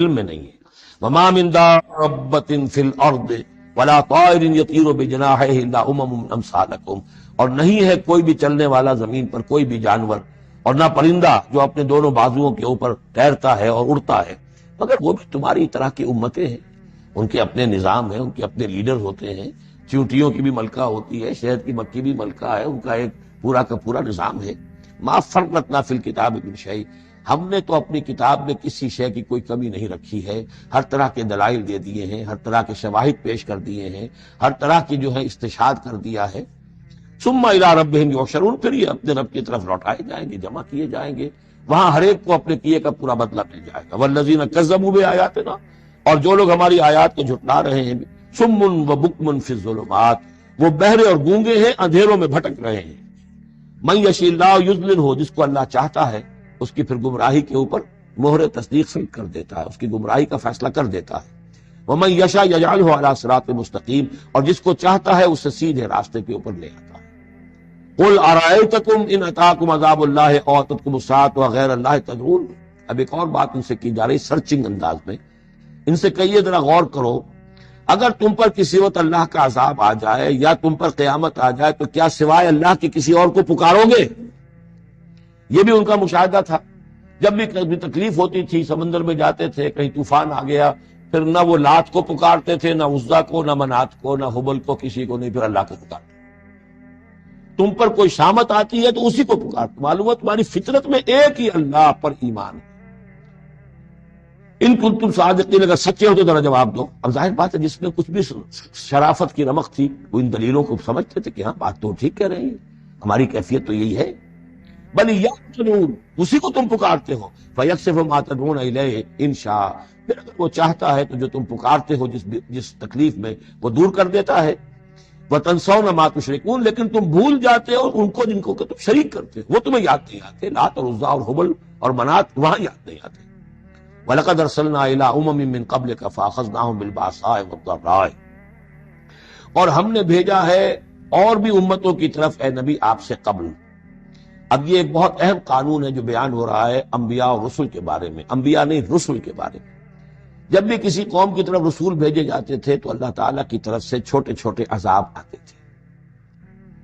علم میں نہیں ہے۔ وما من دابۃ فی الارض ولا طائر یطیر بجناحہ الا امم امثالکم، اور نہیں ہے کوئی بھی چلنے والا زمین پر، کوئی بھی جانور، اور نہ پرندہ جو اپنے دونوں بازوؤں کے اوپر تیرتا ہے اور اڑتا ہے، مگر وہ بھی تمہاری طرح کی امتیں ہیں، ان کے اپنے نظام ہیں، ان کے اپنے لیڈر ہوتے ہیں، چیونٹیوں کی بھی ملکہ ہوتی ہے، شہد کی مکھی بھی ملکہ ہے، ان کا ایک پورا کا پورا نظام ہے۔ ما فرطنا فی الکتاب من شیء، ہم نے تو اپنی کتاب میں کسی شے کی کوئی کمی نہیں رکھی ہے، ہر طرح کے دلائل دے دیے ہیں، ہر طرح کے شواہد پیش کر دیے ہیں، ہر طرح کی جو ہے استشہاد کر دیا ہے۔ ثم الی ربہم یحشرون، پھر یہ اپنے رب کی طرف لوٹائے جائیں گے، جمع کیے جائیں گے، وہاں ہر ایک کو اپنے کیے کا پورا بدلہ مل جائے گا۔ والذین کذبوا بآیاتنا، اور جو لوگ ہماری آیات کو جھٹلا رہے ہیں، صم و بکم فی الظلمات، وہ بہرے اور گونگے ہیں، اندھیروں میں بھٹک رہے ہیں۔ من یشاء اللہ یضللہ، جس کو اللہ چاہتا ہے اس کی پھر گمراہی کے اوپر مہر تصدیق سے کر دیتا ہے، اس کی گمراہی کا فیصلہ کر دیتا ہے۔ ومن یشاء یجعلہ علی صراط مستقیم، اور جس کو چاہتا ہے اسے سیدھے راستے کے اوپر لے آتا ہے۔ قل ارأیتکم ان اتاکم عذاب اللہ او اتتکم الساعۃ وغیر اللہ تدعون، اب ایک اور بات ان سے کی جا رہی سرچنگ انداز میں، ان سے کہیے ذرا غور کرو، اگر تم پر کسی وقت اللہ کا عذاب آ جائے یا تم پر قیامت آ جائے تو کیا سوائے اللہ کے کسی اور کو پکارو گے؟ یہ بھی ان کا مشاہدہ تھا، جب بھی کبھی تکلیف ہوتی تھی سمندر میں جاتے تھے، کہیں طوفان آ گیا، پھر نہ وہ لات کو پکارتے تھے، نہ عزا کو، نہ منات کو، نہ حبل کو، کسی کو نہیں، پھر اللہ کو پکارتے۔ تم پر کوئی شامت آتی ہے تو اسی کو پکارتے، معلوم ہے تمہاری فطرت میں ایک ہی اللہ پر ایمان ہے۔ ان کنتم صادقین، اگر سچے ہو تو ذرا جواب دو۔ اب ظاہر بات ہے جس میں کچھ بھی شرافت کی رمق تھی وہ ان دلیلوں کو سمجھتے تھے کہ ہاں بات تو ٹھیک کہہ رہے ہیں، ہماری کیفیت تو یہی ہے۔ بل یقتلون، اسی کو تم پکارتے ہو، فیکشف ما تدعون الیہ ان شاء، پھر اگر وہ چاہتا ہے تو جو تم پکارتے ہو جس تکلیف میں وہ دور کر دیتا ہے۔ وتنسون ما تشرکون، لیکن تم بھول جاتے ہو ان کو جن کو کہ تم شریک کرتے ہو، وہ تمہیں یاد نہیں آتے، لات اور عزا اور حبل اور منات وہاں یاد نہیں آتے۔ وَلَقَدْ أَرْسَلْنَا إِلَىٰ أُمَمٍ مِّن قَبْلِكَ فَأَخَذْنَاهُم بِالْبَأْسَاءِ وَالضَّرَّاءِ، اور ہم نے بھیجا ہے اور بھی امتوں کی طرف اے نبی آپ سے قبل۔ اب یہ ایک بہت اہم قانون ہے جو بیان ہو رہا ہے انبیاء اور رسل کے بارے میں، انبیاء نہیں رسل کے بارے میں۔ جب بھی کسی قوم کی طرف رسول بھیجے جاتے تھے تو اللہ تعالیٰ کی طرف سے چھوٹے چھوٹے عذاب آتے تھے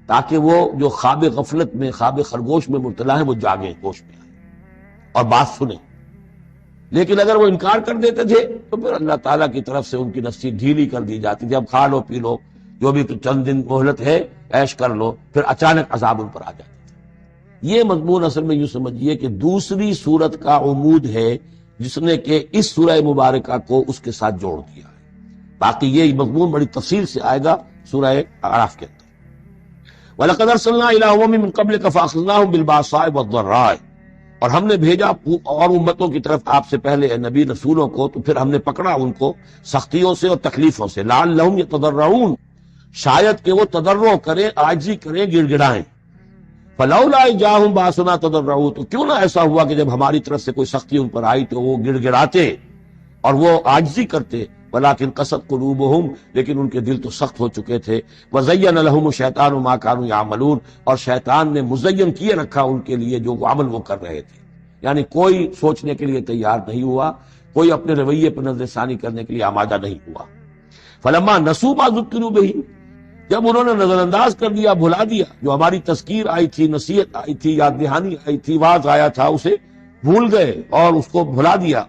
تاکہ وہ جو خواب غفلت میں، خواب خرگوش میں مبتلا ہیں وہ جاگیں، ہوش میں آئیں اور بات سنیں۔ لیکن اگر وہ انکار کر دیتے تھے تو پھر اللہ تعالیٰ کی طرف سے ان کی نصیب ڈھیلی کر دی جاتی تھی، اب کھا لو پی لو، جو بھی چند دن مہلت ہے عیش کر لو، پھر اچانک عذاب ان پر آ جاتا تھا۔ یہ مضمون اصل میں یوں سمجھیے کہ دوسری سورت کا عمود ہے جس نے کہ اس سورہ مبارکہ کو اس کے ساتھ جوڑ دیا ہے، باقی یہ مضمون بڑی تفصیل سے آئے گا سورہ اعراف کے اندر۔ وَلَقَدْ أَرْسَلْنَا إِلَىٰ أُمَمٍ مِّن قَبْلِكَ فَأَخَذْنَاهُم بِالْبَأْسَاءِ وَالضَّرَّاءِ، اور ہم نے بھیجا اور امتوں کی طرف آپ سے پہلے نبی رسولوں کو تو پھر ہم نے پکڑا ان کو سختیوں سے اور تکلیفوں سے، لعلہم یتضرعون، شاید کہ وہ تضرع کریں، عاجزی کریں، گڑ گڑائیں۔ فلولا جاءہم باسنا تضرعوا، تو کیوں نہ ایسا ہوا کہ جب ہماری طرف سے کوئی سختی ان پر آئی تو وہ گڑ گڑاتے اور وہ عاجزی کرتے۔ ولکن قست قلوبہم، لیکن ان کے دل تو سخت ہو چکے تھے۔ وزین لہم الشیطان ما کانوا یعملون، اور شیطان نے مزین کیے رکھا ان کے لیے جو عمل وہ کر رہے تھے، یعنی کوئی سوچنے کے لیے تیار نہیں ہوا، کوئی اپنے رویے پر نظر ثانی کرنے کے لیے آمادہ نہیں ہوا۔ فلما نسوا ما ذکروا بہ، جب انہوں نے نظر انداز کر دیا، بھلا دیا، جو ہماری تذکیر آئی تھی، نصیحت آئی تھی، یاد دہانی آئی تھی، واعظ آیا تھا، اسے بھول گئے اور اس کو بھلا دیا۔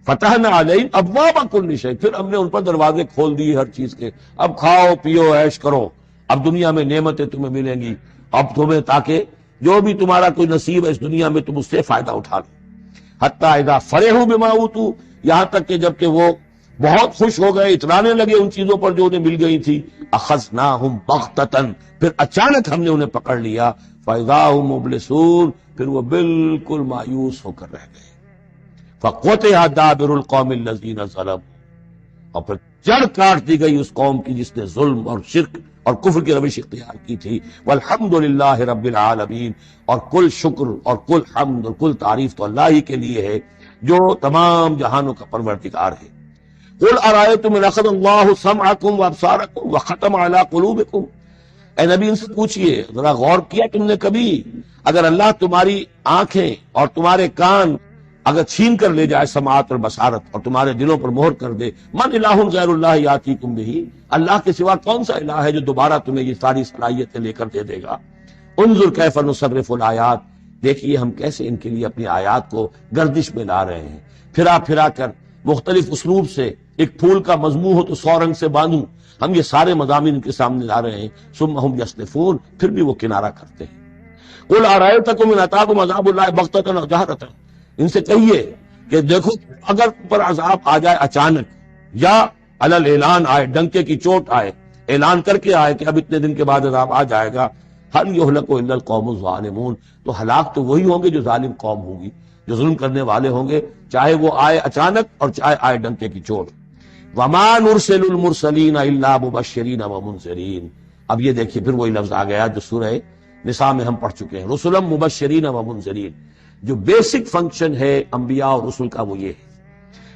فتحنا علیہم ابواب کل شیء، پھر ہم نے ان پر دروازے کھول دیے ہر چیز کے، اب کھاؤ پیو عیش کرو، اب دنیا میں نعمتیں تمہیں ملیں گی، اب تمہیں تاکہ جو بھی تمہارا کوئی نصیب ہے اس دنیا میں تم اس سے فائدہ اٹھا لو۔ حتی اذا فرحوا بما اوتوا، یہاں تک کہ جب کہ وہ بہت خوش ہو گئے، اترانے لگے ان چیزوں پر جو انہیں مل گئی تھی، اخذناہم بغتۃ، پھر اچانک ہم نے انہیں پکڑ لیا، فاذا هم مبلسون، پھر وہ بالکل مایوس ہو کر رہ گئے۔ فقطع دابر القوم الذین ظلموا، اور پھر جڑ کاٹ دی گئی اس قوم کی جس نے ظلم اور شرک اور کفر کی روش اختیار کی تھی۔ والحمدللہ رب العالمین، اور کل شکر اور کل حمد اور کل تعریف تو اللہ ہی کے لیے ہے جو تمام جہانوں کا پروردگار ہے۔ قل ارأیتم ان اخذ اللہ سمعکم وابصارکم وختم علی قلوبکم، اے نبی ان سے پوچھئے، ذرا غور کیا تم نے کبھی، اگر اللہ تمہاری آنکھیں اور تمہارے کان اگر چھین کر لے جائے سماعت اور بصارت اور تمہارے دلوں پر مہر کر دے، من الہ غیر اللہ یاتیکم بہ، اللہ کے سوا کون سا الہ ہے جو دوبارہ تمہیں یہ ساری صلاحیتیں لے کر دے دے گا؟ انظر کیف نصرف الآیات، دیکھیے ہم کیسے ان کے لیے اپنی آیات کو گردش میں لا رہے ہیں، پھرا پھرا کر مختلف اسلوب سے۔ ایک پھول کا مضمون ہو تو 100 رنگ سے باندھوں، ہم یہ سارے مضامین ان کے سامنے لا رہے ہیں۔ ثم ہم یصدفون، پھر بھی وہ کنارہ کرتے ہیں۔ قل ارأیتکم ان اتاکم عذاب اللہ بغتۃ و جہرۃ، ان سے کہیے کہ دیکھو اگر پر عذاب آ جائے اچانک یا علی الاعلان آئے، ڈنکے کی چوٹ آئے، اعلان کر کے آئے کہ اب اتنے دن کے بعد عذاب آ جائے گا، هل يهلك الا القوم الظالمون، تو ہلاک تو وہی ہوں گے جو ظالم قوم ہوگی، جو ظلم کرنے والے ہوں گے، چاہے وہ آئے اچانک اور چاہے آئے ڈنکے کی چوٹ۔ وما نرسل المرسلین الا مبشرین ومنذرین، اب یہ دیکھیے پھر وہی لفظ آ گیا جو سورہ نساء میں ہم پڑھ چکے ہیں، رسلا مبشرین ومنذرین۔ جو بیسک فنکشن ہے انبیاء اور رسل کا وہ یہ ہے،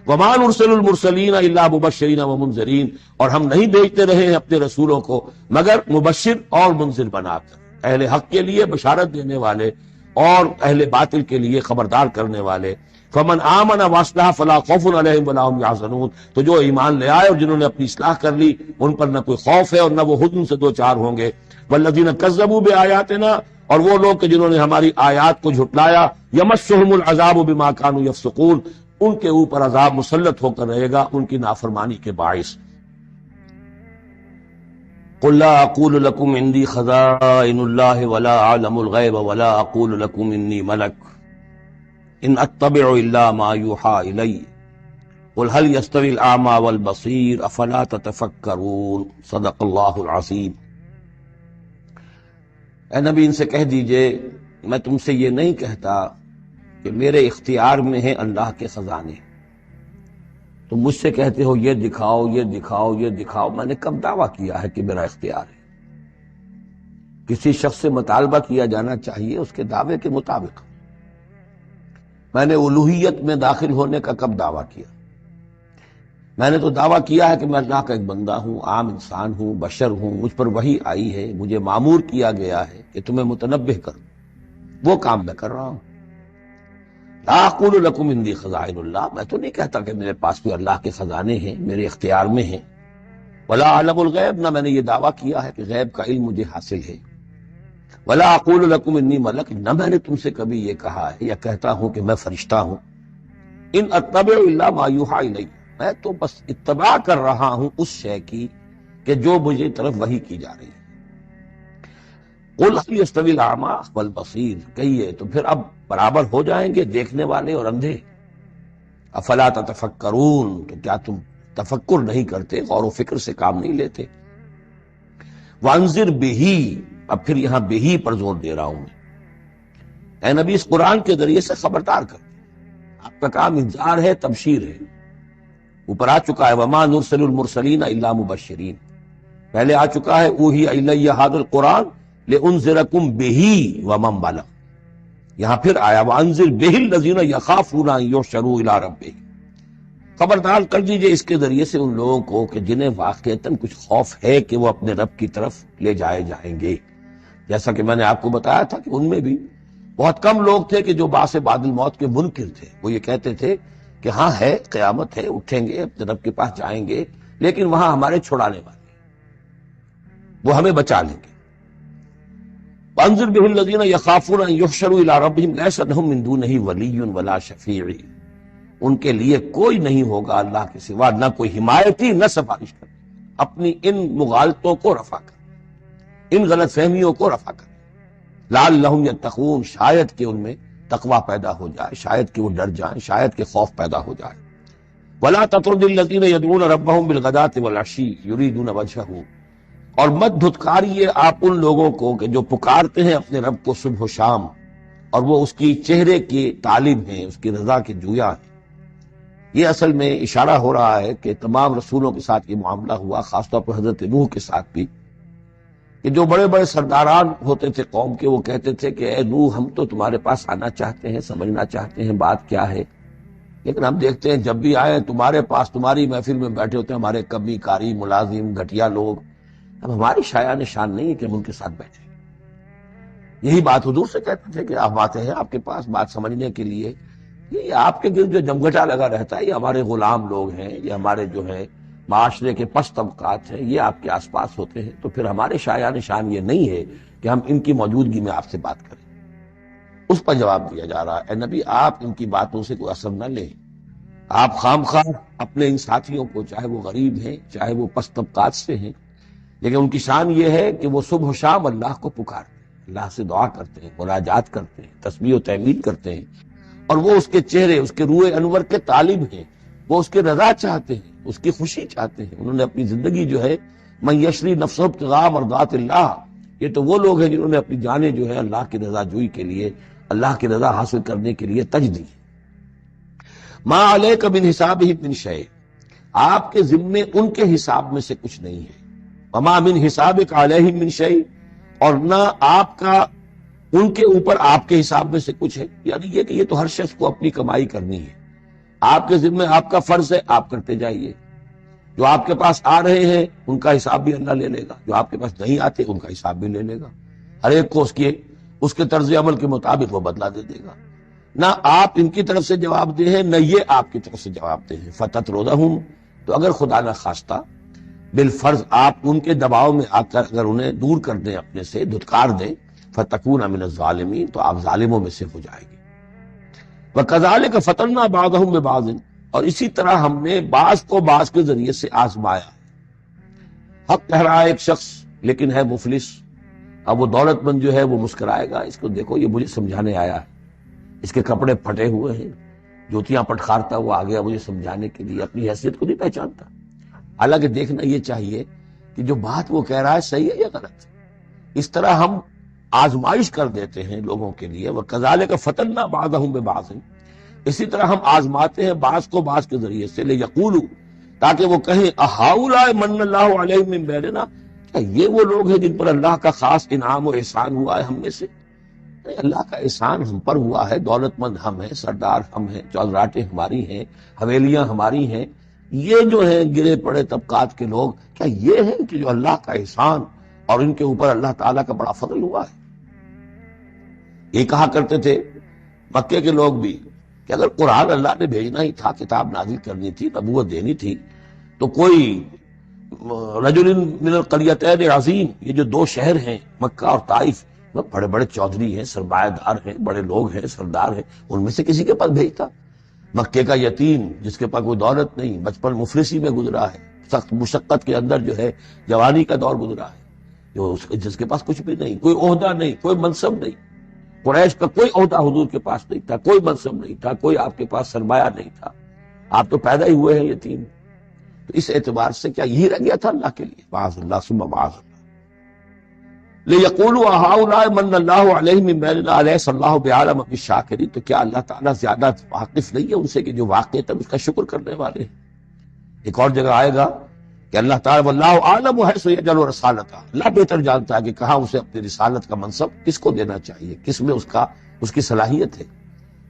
وما نرسل المرسلین الا مبشرین ومنذرین، اور ہم نہیں بھیجتے رہے ہیں اپنے رسولوں کو مگر مبشر اور منذر بنا کر، اہل حق کے لیے بشارت دینے والے اور اہل باطل کے لیے خبردار کرنے والے۔ فمن آمن واصلح فلا خوف علیہم ولا هم يحزنون، تو جو ایمان لے آئے اور جنہوں نے اپنی اصلاح کر لی ان پر نہ کوئی خوف ہے اور نہ وہ حزن سے دوچار ہوں گے۔ والذین کذبوا بآیاتنا، اور وہ لوگ کہ جنہوں نے ہماری آیات کو جھٹلایا، یمسهم العذاب بما كانوا يفسقون، ان کے اوپر عذاب مسلط ہو کر رہے گا ان کی نافرمانی کے باعث۔ قل لا اقول لكم عندي خزائن الله ولا اعلم الغيب ولا اقول لكم اني ملك ان اتبع الا ما يوحى الي قل هل يستوي الاعمى والبصير افلا تتفكرون صدق الله العظيم۔ اے نبی ان سے کہہ دیجئے میں تم سے یہ نہیں کہتا کہ میرے اختیار میں ہیں اللہ کے خزانے، تم مجھ سے کہتے ہو یہ دکھاؤ یہ دکھاؤ یہ دکھاؤ، میں نے کب دعویٰ کیا ہے کہ میرا اختیار ہے؟ کسی شخص سے مطالبہ کیا جانا چاہیے اس کے دعوے کے مطابق۔ میں نے الوہیت میں داخل ہونے کا کب دعویٰ کیا؟ میں نے تو دعویٰ کیا ہے کہ میں اللہ کا ایک بندہ ہوں، عام انسان ہوں، بشر ہوں، مجھ پر وحی آئی ہے، مجھے مامور کیا گیا ہے کہ تمہیں متنبہ کروں، وہ کام میں کر رہا ہوں۔ لا اقول لکم عندی خزائن اللہ، میں تو نہیں کہتا کہ میرے پاس بھی اللہ کے خزانے ہیں، میرے اختیار میں ہیں۔ ولا اعلم الغیب، نہ میں نے یہ دعویٰ کیا ہے کہ غیب کا علم مجھے حاصل ہے۔ ولا اقول لکم انی ملک، نہ میں نے تم سے کبھی یہ کہا ہے یا کہتا ہوں کہ میں فرشتہ ہوں۔ ان اتبع الا ما یوحی الی، میں تو بس اتباع کر رہا ہوں اس شے کی کہ جو مجھے طرف وحی کی جا رہی ہے۔ قل هل يستوي الاعمى والبصير، کہیے تو پھر اب برابر ہو جائیں گے دیکھنے والے اور اندھے؟ افلا تتفکرون، تو کیا تم تفکر نہیں کرتے، غور و فکر سے کام نہیں لیتے؟ وانذر بہ، اب پھر یہاں بہ پر زور دے رہا ہوں میں، اے نبی اس قرآن کے ذریعے سے خبردار کر، آپ کا کام انذار ہے، تبشیر ہے۔ اوپر آ چکا ہے وما نرسل المرسلین الا مبشرین، پہلے آ چکا ہے اوحی الی ھذا القرآن لانذرکم بہ ومن بلغ، یہاں پھر آیا وانذر بہ الذین یخافون ان یحشروا الی ربہم، خبردار کر دیجئے اس کے ذریعے سے ان لوگوں کو کہ جنہیں واقعتاً کچھ خوف ہے کہ وہ اپنے رب کی طرف لے جائے جائیں گے۔ جیسا کہ میں نے آپ کو بتایا تھا کہ ان میں بھی بہت کم لوگ تھے کہ جو بعث بعد الموت کے منکر تھے، وہ یہ کہتے تھے کہ ہاں ہے، قیامت ہے، اٹھیں گے، اپنے رب کے پاس جائیں گے، لیکن وہاں ہمارے چھڑانے والے، وہ ہمیں بچا لیں گے۔ وانذر بہ الذین یخافون ان یحشروا الی ربہم لیس لہم من دونہ ولی ولا شفیع، ان کے لیے کوئی نہیں ہوگا اللہ کے سوا، نہ کوئی حمایتی نہ سفارش کرے، اپنی ان مغالطوں کو رفع کر، ان غلط فہمیوں کو رفع کر، لعلہم یتقون، شاید کہ ان میں تقوی پیدا ہو جائے، شاید کہ وہ ڈر جائیں، شاید کہ خوف پیدا ہو جائے۔ ولا تطرد الذین یدعون ربہم بالغداۃ والعشی یریدون وجہہ، اور مت دھتکاریے آپ ان لوگوں کو کہ جو پکارتے ہیں اپنے رب کو صبح و شام اور وہ اس کی چہرے کے طالب ہیں، اس کی رضا کے جویا ہیں۔ یہ اصل میں اشارہ ہو رہا ہے کہ تمام رسولوں کے ساتھ یہ معاملہ ہوا، خاص طور پر حضرت نوح کے ساتھ بھی، کہ جو بڑے بڑے سرداران ہوتے تھے قوم کے، وہ کہتے تھے کہ اے نوح ہم تو تمہارے پاس آنا چاہتے ہیں، سمجھنا چاہتے ہیں بات کیا ہے، لیکن ہم دیکھتے ہیں جب بھی آئے تمہارے پاس، تمہاری محفل میں بیٹھے ہوتے ہیں ہمارے کمی کاری ملازم گھٹیا لوگ، اب ہماری شایان شان نہیں ہے کہ ہم ان کے ساتھ بیٹھیں۔ یہی بات حضور سے کہتے تھے کہ آپ آتے ہیں آپ کے پاس بات سمجھنے کے لیے، یہ آپ کے گرد جو جمگھٹا لگا رہتا ہے، یہ ہمارے غلام لوگ ہیں، یہ ہمارے جو ہے معاشرے کے پست طبقات ہیں، یہ آپ کے آس پاس ہوتے ہیں، تو پھر ہمارے شایان شان یہ نہیں ہے کہ ہم ان کی موجودگی میں آپ سے بات کریں۔ اس پر جواب دیا جا رہا ہے، اے نبی آپ ان کی باتوں سے کوئی اثر نہ لیں، آپ خام خواہ اپنے ان ساتھیوں کو، چاہے وہ غریب ہیں چاہے وہ پست طبقات سے ہیں، لیکن ان کی شان یہ ہے کہ وہ صبح و شام اللہ کو پکارتے ہیں، اللہ سے دعا کرتے ہیں، مناجات کرتے ہیں، تسبیح و تحمید کرتے ہیں، اور وہ اس کے چہرے، اس کے روح انور کے طالب ہیں، وہ اس کے رضا چاہتے ہیں، اس کی خوشی چاہتے ہیں۔ انہوں نے اپنی زندگی جو ہے من یشری نفسہ ابتغاء مرضات اللہ، یہ تو وہ لوگ ہیں جنہوں نے اپنی جانیں جو ہے اللہ کی رضا جوئی کے لیے، اللہ کی رضا حاصل کرنے کے لیے تج دی۔ ما علیک من حسابہم من شیء، آپ کے ذمے ان کے حساب میں سے کچھ نہیں ہے، وما من حسابک علیہم من شیء، اور نہ آپ کا ان کے اوپر آپ کے حساب میں سے کچھ ہے، یعنی یہ کہ یہ تو ہر شخص کو اپنی کمائی کرنی ہے، آپ کے ذمے آپ کا فرض ہے، آپ کرتے جائیے، جو آپ کے پاس آ رہے ہیں ان کا حساب بھی اللہ لے لے گا، جو آپ کے پاس نہیں آتے ان کا حساب بھی لے لے گا، ہر ایک کو اس کے طرز عمل کے مطابق وہ بدلہ دے دے گا۔ نہ آپ ان کی طرف سے جواب دہ ہیں، نہ یہ آپ کی طرف سے جواب دہ ہیں۔ فَتَطْرُدَهُمْ، تو اگر خدا نہ خواستہ بالفرض آپ ان کے دباؤ میں آ کر اگر انہیں دور کر دیں، اپنے سے دھتکار دیں، فَتَكُونَ مِنَ الظَّالِمِينَ، تو آپ ظالموں میں سے ہو جائیں گے۔ وَكَذَلِكَ فَتَنَّا بَعْضَهُمْ بِبَعْضٍ، اور اسی طرح ہم نے بعض کو بعض کے ذریعے سے آزمایا۔ حق کہہ رہا ہے ایک شخص لیکن ہے مفلس، اب وہ دولت مند جو ہے وہ مسکرائے گا، اس کو دیکھو یہ مجھے سمجھانے آیا ہے، اس کے کپڑے پھٹے ہوئے ہیں، جوتیاں پٹخارتا وہ آ گیا مجھے سمجھانے کے لیے، اپنی حیثیت کو نہیں پہچانتا۔ حالانکہ دیکھنا یہ چاہیے کہ جو بات وہ کہہ رہا ہے صحیح ہے یا غلط ہے۔ اس طرح ہم آزمائش کر دیتے ہیں لوگوں کے لیے، وَكَذَلِكَ فَتَنَّا بَعْضَهُمْ بِبَعْضٍ، اسی طرح ہم آزماتے ہیں بعض کو بعض کے ذریعے سے، لِيَقُولُوا، تاکہ وہ کہیں أَهَٰؤُلَاءِ مَنَّ اللَّهُ عَلَيْهِم مِّن بَيْنِنَا، کیا یہ وہ لوگ ہیں جن پر اللہ کا خاص انعام و احسان ہوا ہے ہم میں سے؟ اللہ کا احسان ہم پر ہوا ہے، دولت مند ہم ہیں، سردار ہم ہیں، چودراٹیں ہماری ہیں، حویلیاں ہماری ہیں، یہ جو ہیں گرے پڑے طبقات کے لوگ، کیا یہ ہیں کہ جو اللہ کا احسان اور ان کے اوپر اللہ تعالیٰ کا بڑا فضل ہوا ہے؟ یہ کہا کرتے تھے مکے کے لوگ بھی کہ اگر قرآن اللہ نے بھیجنا ہی تھا، کتاب نازل کرنی تھی، نبوت دینی تھی، تو کوئی رجل من القریتین عظیم، یہ جو دو شہر ہیں مکہ اور طائف، بڑے بڑے چودھری ہیں، سرمایہ دار ہیں، بڑے لوگ ہیں، سردار ہیں، ان میں سے کسی کے پاس بھیجتا۔ مکے کا یتیم جس کے پاس کوئی دولت نہیں، بچپن مفلسی میں گزرا ہے، سخت مشقت کے اندر جو ہے جوانی کا دور گزرا ہے، جس کے پاس کچھ بھی نہیں، کوئی عہدہ نہیں، کوئی منصب نہیں، قریش کا کوئی عہدہ حضور کے پاس نہیں تھا، کوئی منصب نہیں تھا، کوئی آپ کے پاس سرمایہ نہیں تھا، آپ تو پیدا ہی ہوئے ہیں یتیم۔ تو اس اعتبار سے کیا یہی رہ گیا تھا اللہ کے لیے؟ معاذ اللہ ثم معاذ اللہ۔ لِيَقُولُوا أَهَٰؤُلَاءِ مَنَّ اللَّهُ عَلَيْهِم مِّن بَيْنِنَا أَلَيْسَ اللَّهُ بِأَعْلَمَ بِالشَّاكِرِينَ، تو کیا اللہ تعالیٰ زیادہ واقف نہیں ہے ان سے کہ جو واقعتاً اس کا شکر کرنے والے ہیں؟ ایک اور جگہ آئے گا کہ اللہ تعالیٰ وَاللَّهُ أَعْلَمُ حَيْثُ يَجْعَلُ رِسَالَتَهُ، اللہ بہتر جانتا ہے کہ کہاں اسے اپنی رسالت کا منصب کس کو دینا چاہیے، کس میں اس کی صلاحیت ہے۔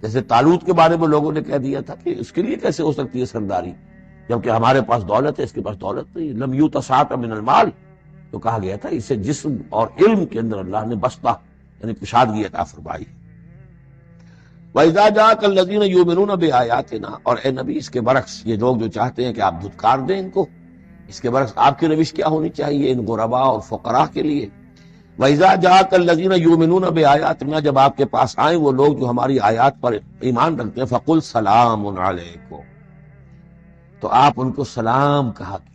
جیسے طالوت کے بارے میں لوگوں نے کہہ دیا تھا کہ اس کے لیے کیسے ہو سکتی ہے سرداری، جبکہ ہمارے پاس دولت ہے، اس کے پاس دولت نہیں، لم یؤت سعۃ من المال، تو کہا گیا تھا اسے جسم اور علم کے اندر اللہ نے بسطہ یعنی کشادگی عطا فرمائی۔ وَإِذَا جَاءَكَ الَّذِينَ يُؤْمِنُونَ بِآيَاتِنَا، اور اے نبی اس کے برعکس یہ لوگ جو چاہتے ہیں کہ آپ دھتکار دیں ان کو، اس کے برعکس آپ کی روش کیا ہونی چاہیے ان غرباء اور فقراء کے لیے؟ وَإِذَا جَاءَكَ الَّذِينَ يُؤْمِنُونَ بِآيَاتِنَا، جب آپ کے پاس آئیں وہ لوگ جو ہماری آیات پر ایمان رکھتے ہیں، فَقُلْ سَلَامٌ عَلَيْكُمْ، تو آپ ان کو سلام کہا کیجیے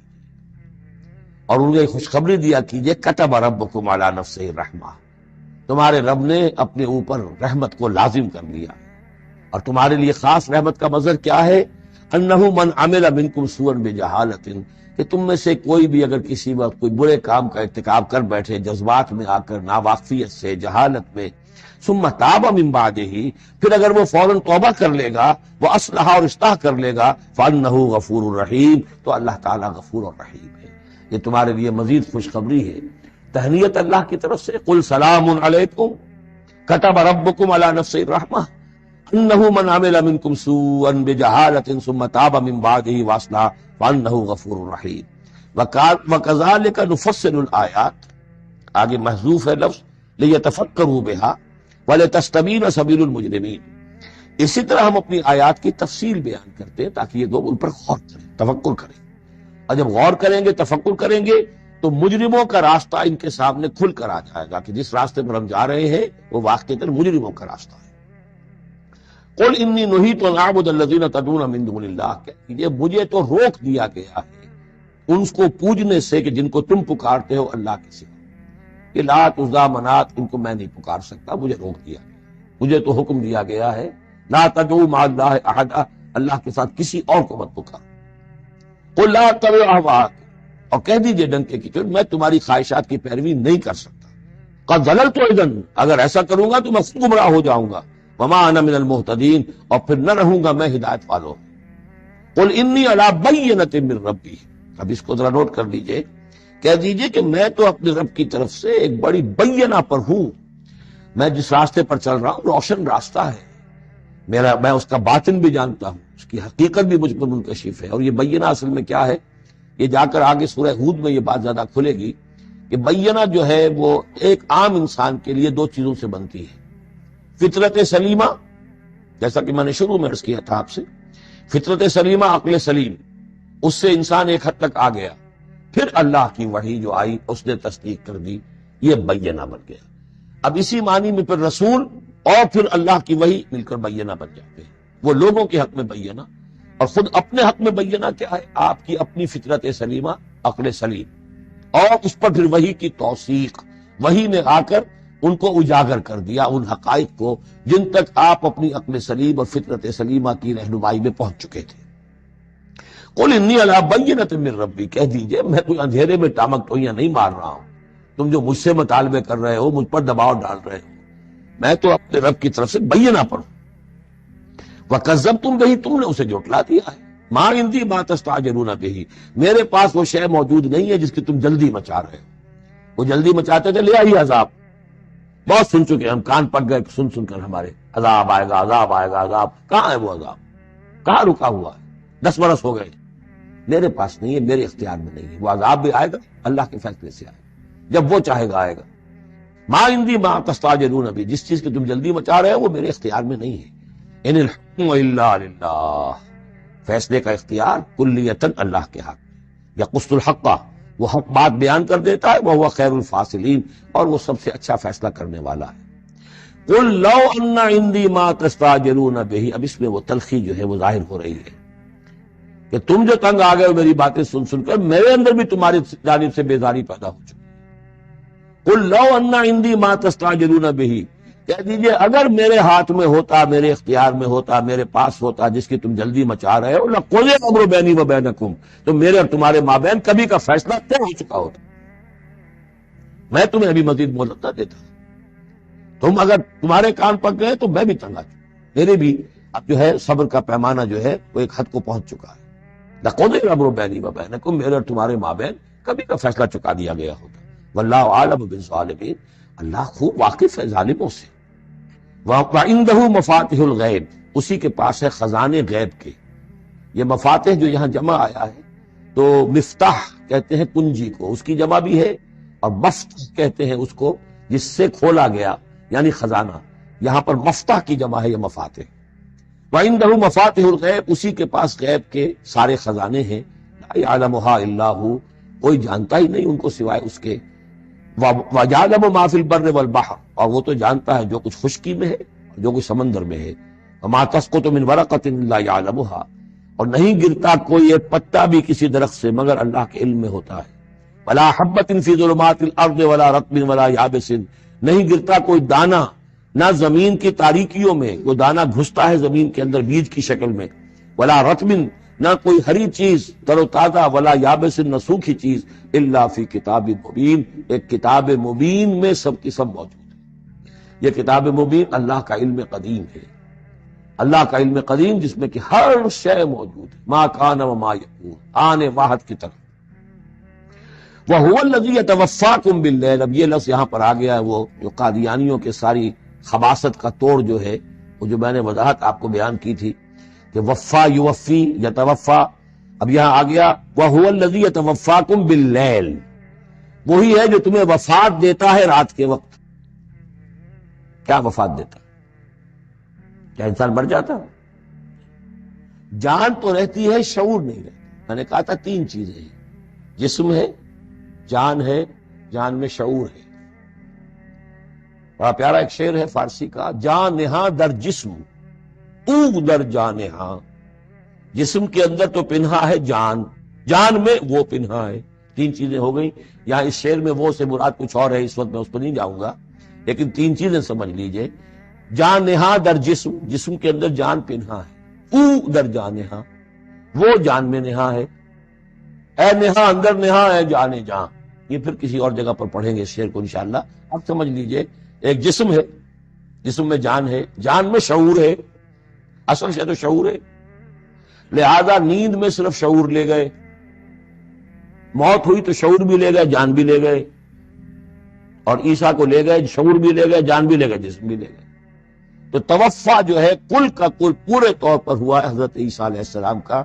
اور ان کو خوشخبری دیا کیجیے، کتب ربکم علی نفسہ الرحمہ، تمہارے رب نے اپنے اوپر رحمت کو لازم کر لیا، اور تمہارے لیے خاص رحمت کا مظہر کیا ہے؟ انہ من عمل منکم سوءا بجہالۃ، کہ تم میں سے کوئی بھی اگر کسی وقت کوئی برے کام کا ارتکاب کر بیٹھے، جذبات میں آ کر، ناواقفیت سے، جہالت میں، ثم تاب من بعدہ، پھر اگر وہ فوراً توبہ کر لے گا، وہ اصلاح اور اصلاح کر لے گا، فانہ غفور الرحیم، تو اللہ تعالیٰ غفور الرحیم ہے۔ یہ تمہارے لیے مزید خوشخبری ہے، تہنیت اللہ کی طرف سے، قل سلام علیکم کتب ربکم علی نفسہ الرحمہ انہ من عمل منکم سوءا بجہالۃ ثم تاب من بعدہ واصلح فانہ غفور رحیم۔ وکذالک نفصل الآیات، آگے محذوف ہے لفظ لیتفکروا بہا ولتستبین سبیل المجرمین، اسی طرح ہم اپنی آیات کی تفصیل بیان کرتے ہیں تاکہ یہ لوگ ان پر غور کریں، تفکر کریں، اور جب غور کریں گے، تفکر کریں گے تو مجرموں کا راستہ ان کے سامنے کھل کر آ جائے گا کہ جس راستے پر ہم جا رہے ہیں وہ واقعتاً مجرموں کا راستہ ہے۔ قل انی نہیت ان اعبد الذین تدعون من دون اللہ، یہ مجھے تو روک دیا گیا ہے ان کو پوجنے سے کہ جن کو تم پکارتے ہو اللہ کے سوا، کہ لات عزا منات ان کو میں نہیں پکار سکتا، مجھے روک دیا گیا، مجھے تو حکم دیا گیا ہے لا تدعوا مع اللہ احدا، اللہ کے ساتھ کسی اور کو مت پکار۔ قل لا اتبع اہواءکم، اور کہہ دیجئے ڈنکے کی چوٹ میں تمہاری خواہشات کی پیروی نہیں کر سکتا، قد ضللت اذا، اگر ایسا کروں گا تو میں خود گمراہ ہو جاؤں گا، وما انا من المہتدین، اور پھر نہ رہوں گا میں ہدایت والوں۔ قل انی علی بینۃ من ربی، اب اس کو ذرا نوٹ کر لیجئے، کہہ دیجئے کہ میں تو اپنے رب کی طرف سے ایک بڑی بینہ پر ہوں، میں جس راستے پر چل رہا ہوں روشن راستہ ہے، میں اس کا باطن بھی جانتا ہوں، اس کی حقیقت بھی مجھ پر منکشف ہے۔ اور یہ بینہ اصل میں کیا ہے، یہ جا کر آگے سورہ ہود میں یہ بات زیادہ کھلے گی کہ بینہ جو ہے وہ ایک عام انسان کے لیے دو چیزوں سے بنتی ہے، فطرت سلیمہ، جیسا کہ میں نے شروع میں عرض کیا تھا آپ سے، فطرت سلیمہ، عقل سلیم، اس سے انسان ایک حد تک آ گیا، پھر اللہ کی وحی جو آئی اس نے تصدیق کر دی، یہ بینہ بن گیا۔ اب اسی معنی میں پھر رسول اور پھر اللہ کی وحی مل کر بینہ بن جاتے ہیں، وہ لوگوں کے حق میں بینہ، اور خود اپنے حق میں بینہ کیا ہے، آپ کی اپنی فطرت سلیمہ، عقل سلیم، اور اس پر پھر وحی کی توثیق، وحی نے آ کر ان کو اجاگر کر دیا، ان حقائق کو جن تک آپ اپنی عقل سلیم اور فطرت سلیمہ کی رہنمائی میں پہنچ چکے تھے۔ قل انی علی بینۃ من ربی، کہہ دیجئے میں کوئی اندھیرے میں ٹامک ٹوئیاں نہیں مار رہا ہوں، تم جو مجھ سے مطالبے کر رہے ہو، مجھ پر دباؤ ڈال رہے ہو، میں تو اپنے رب کی طرف سے بینہ پر ہوں۔ وَكَذَّبْتُمْ بِهِ، تم نے اسے جھٹلا دیا ہے، مَا عِندِي مَا تَسْتَعْجِلُونَ بِهِ، میرے پاس وہ شے موجود نہیں ہے جس کی تم جلدی مچا رہے ہو۔ وہ جلدی مچاتے تھے، لے آئیے عذاب، بہت سن چکے ہم، کان پک گئے سن سن کر ہمارے، عذاب آئے گا، عذاب آئے گا، عذاب کہاں ہے، وہ عذاب کہاں رکا ہوا ہے، 10 برس ہو گئے، میرے پاس نہیں ہے، میرے اختیار میں نہیں ہے، وہ عذاب بھی آئے گا اللہ کے فیصلے سے آئے گا، جب وہ چاہے گا آئے گا۔ ما عندی ما تستعجلون بھی، جس چیز کی تم جلدی مچا رہے ہو وہ میرے اختیار میں نہیں ہے۔ ان الحکم الا للہ، فیصلے کا اختیار کلیتاً اللہ کے حق، یقص الحق، وہ حق بات بیان کر دیتا ہے، وہ خیر الفاصلین، اور وہ سب سے اچھا فیصلہ کرنے والا ہے۔ قل لو ان عندی ما تستعجلون به، اب اس میں وہ تلخی جو ہے وہ ظاہر ہو رہی ہے کہ تم جو تنگ آ گئے ہو میری باتیں سن سن کر، میرے اندر بھی تمہاری جانب سے بیزاری پیدا ہو چکی۔ قل لو ان عندی ما تستعجلون به، کہہ دیجئے اگر میرے ہاتھ میں ہوتا، میرے اختیار میں ہوتا، میرے پاس ہوتا جس کی تم جلدی مچا رہے ہو، لقضی الامر بینی و بینکم، تو میرے اور تمہارے مابین کبھی کا فیصلہ طے ہو چکا ہوتا، میں تمہیں ابھی مزید مہلت نہ دیتا، تم اگر تمہارے کان پک گئے تو میں بھی تنگ آ چکا، میرے بھی اب جو ہے صبر کا پیمانہ جو ہے وہ ایک حد کو پہنچ چکا ہے۔ لقضی الامر بینی و بینکم، میرے اور تمہارے مابین کبھی کا فیصلہ چکا دیا گیا ہوتا۔ واللہ عالم بالظالمین، اللہ خوب واقف ہے ظالموں سے۔ وَعِندَهُ مَفَاتِحُ الْغَیب، اسی کے پاس ہے خزانے غیب کے۔ یہ مفاتح جو یہاں جمع آیا ہے تو مفتاح کہتے ہیں کنجی کو، اس کی جمع بھی ہے، اور مفتاح کہتے ہیں اس کو جس سے کھولا گیا، یعنی خزانہ، یہاں پر مفتاح کی جمع ہے یہ مفاتح۔ وَعِندَهُ مَفَاتِحُ الْغَیب، اسی کے پاس غیب کے سارے خزانے ہیں، لَا يَعْلَمُهَا إِلَّا هُوَ، کوئی جانتا ہی نہیں ان کو سوائے اس کے۔ وَيَعْلَمُ مَا فِي الْبَرِّ وَالْبَحْرِ، اور وہ تو جانتا ہے جو کچھ خشکی میں ہے اور جو کچھ سمندر میں ہے۔ وَمَا تَسْقُطُ مِنْ وَرَقَةٍ إِلَّا يَعْلَمُهَا، اور نہیں گرتا کوئی ایک پتا بھی کسی درخت سے مگر اللہ کے علم میں ہوتا ہے۔ وَلَا حَبَّةٍ فِي ظُلُمَاتِ الْأَرْضِ وَلَا رَطْبٍ وَلَا يَابِسٍ، نہیں گرتا کوئی دانہ نہ زمین کی تاریکیوں میں، وہ دانہ گھستا ہے زمین کے اندر بیج کی شکل میں، وَلَا رَطْبٍ، نہ کوئی ہری چیز تر و تازہ، ولا یابس، نہ سوکھی چیز، الا فی کتاب مبین، ایک کتاب مبین میں سب کی سب موجود ہے۔ یہ کتاب مبین اللہ کا علم قدیم ہے، اللہ کا علم قدیم جس میں کہ ہر شے موجود ہے، ما کان و ما یکون، آنے واحد کی طرف۔ وَهُوَ الَّذِي يَتَوَفَّاكُم بِاللَّيْلِ، اب یہ لفظ یہاں پر آ گیا ہے، وہ جو قادیانیوں کے ساری خباثت کا توڑ جو ہے، وہ جو میں نے وضاحت آپ کو بیان کی تھی کہ وفا یوفی یتوفا، اب یہاں آ گیا وَهُوَ الَّذِي يَتَوَفَّاكُم بِاللَّيْلِ، وہی ہے جو تمہیں وفات دیتا ہے رات کے وقت۔ کیا وفات دیتا ہے؟ کیا انسان مر جاتا؟ جان تو رہتی ہے، شعور نہیں رہتا۔ میں نے کہا تھا تین چیزیں ہیں، جسم ہے، جان ہے، جان میں شعور ہے۔ بڑا پیارا ایک شعر ہے فارسی کا، جان نہاں در جسم تو در جان نہاں، جسم کے اندر تو پنہا ہے جان، جان میں وہ پنہا ہے۔ تین چیزیں ہو گئی۔ یہاں اس شعر میں وہ سے مراد کچھ اور ہے، اس وقت میں اس پر نہیں جاؤں گا، لیکن تین چیزیں سمجھ لیجئے۔ جان نہاں در جسم، جسم کے اندر جان پنہا ہے، تو در جان نہاں، وہ جان میں نہا ہے، اے نہا اندر نہا ہے جانے جہاں۔ یہ پھر کسی اور جگہ پر پڑھیں گے اس شعر کو انشاءاللہ۔ اب سمجھ لیجئے، ایک جسم ہے، جسم میں جان ہے، جان میں شعور ہے، اصل سے تو شعور ہے، لہذا نیند میں صرف شعور لے گئے، موت ہوئی تو شعور بھی لے گئے، جان بھی لے گئے، اور عیسیٰ کو لے گئے، شعور بھی لے گئے، جان بھی لے گئے، جسم بھی لے گئے۔ تو توفع جو ہے کل کا کل پورے طور پر ہوا ہے حضرت عیسیٰ علیہ السلام کا۔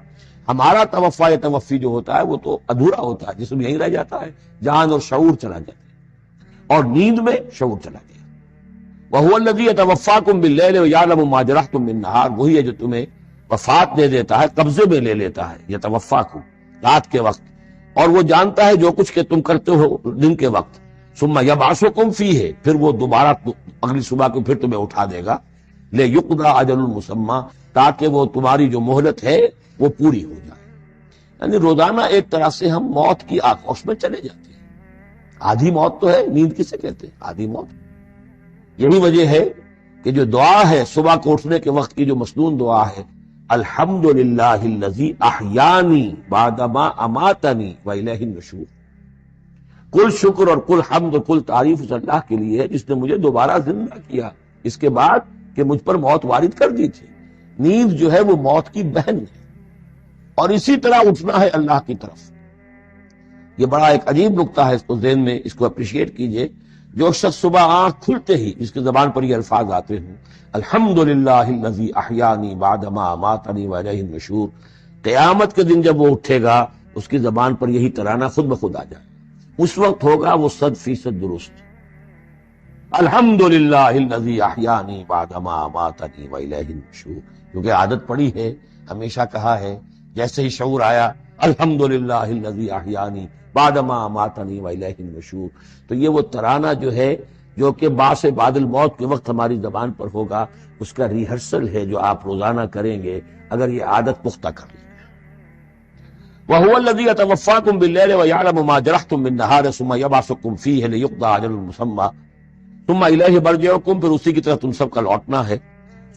ہمارا توفع یا توفی جو ہوتا ہے وہ تو ادھورا ہوتا ہے، جسم یہیں رہ جاتا ہے، جان اور شعور چلا جاتا ہے، اور نیند میں شعور چلا گیا۔ وَهُوَ الَّذِي يَتَوَفَّاكُم بِاللَّيْلِ وَيَعْلَمُ مَا جَرَحْتُم بِالنَّهَارِ، وہی ہے جو تمہیں وفات دے دیتا ہے، قبضے میں لے لیتا ہے، یتوفاکم رات کے وقت، اور وہ جانتا ہے جو کچھ کہ تم کرتے ہو دن کے وقت۔ ثم یبعثکم فیہ، پھر وہ دوبارہ اگلی صبح کو پھر تمہیں اٹھا دے گا، لیقضی اجل المسمى، تاکہ وہ تمہاری جو مہلت ہے وہ پوری ہو جائے۔ یعنی روزانہ ایک طرح سے ہم موت کی آغوش میں چلے جاتے ہیں۔ آدھی موت تو ہے، نیند کسے کہتے ہیں؟ آدھی موت۔ یہی وجہ ہے کہ جو دعا ہے صبح کو اٹھنے کے وقت کی جو مسنون دعا ہے، الحمدللہ الذی احیانی بعدما اماتنی والیہ النشور، کل شکر اور کل حمد اور کل تعریف اس اللہ کے لیے ہے جس نے مجھے دوبارہ زندہ کیا اس کے بعد کہ مجھ پر موت وارد کر دی تھی۔ نیند جو ہے وہ موت کی بہن ہے، اور اسی طرح اٹھنا ہے اللہ کی طرف۔ یہ بڑا ایک عجیب نکتہ ہے، اس کو ذہن میں اس کو اپریشیٹ کیجئے۔ جو شخص صبح آنکھ کھلتے ہی جس کی زبان پر یہ الفاظ آتے ہیں، الحمدللہ الذی احیانی بعدما اماتنی والیہ النشور، قیامت کے دن جب وہ اٹھے گا اس کی زبان پر یہی ترانہ خود بخود آ جائے، اس وقت ہوگا وہ 100% درست۔ الحمدللہ الذی احیانی بعدما اماتنی والیہ النشور، کیونکہ عادت پڑی ہے، ہمیشہ کہا ہے، جیسے ہی شعور آیا الحمدللہ الذی احیانی بعدما اماتنی والیہ النشور، تو یہ وہ ترانہ جو ہے جو کہ باعث بعد الموت کے وقت ہماری زبان پر ہوگا، اس کا ریہرسل ہے جو آپ روزانہ کریں گے اگر یہ عادت پختہ کر لیں۔ وَهُوَ الَّذِي يَتَوَفَّاكُم بِاللَّيْلِ وَيَعْلَمُ مَا جَرَحْتُم بِالنَّهَارِ ثُمَّ يَبْعَثُكُم فِيهِ لِيُقْضَىٰ أَجَلٌ مُّسَمًّى ثُمَّ إِلَيْهِ مَرْجِعُكُم، پھر اسی کی طرف تم سب کا لوٹنا ہے۔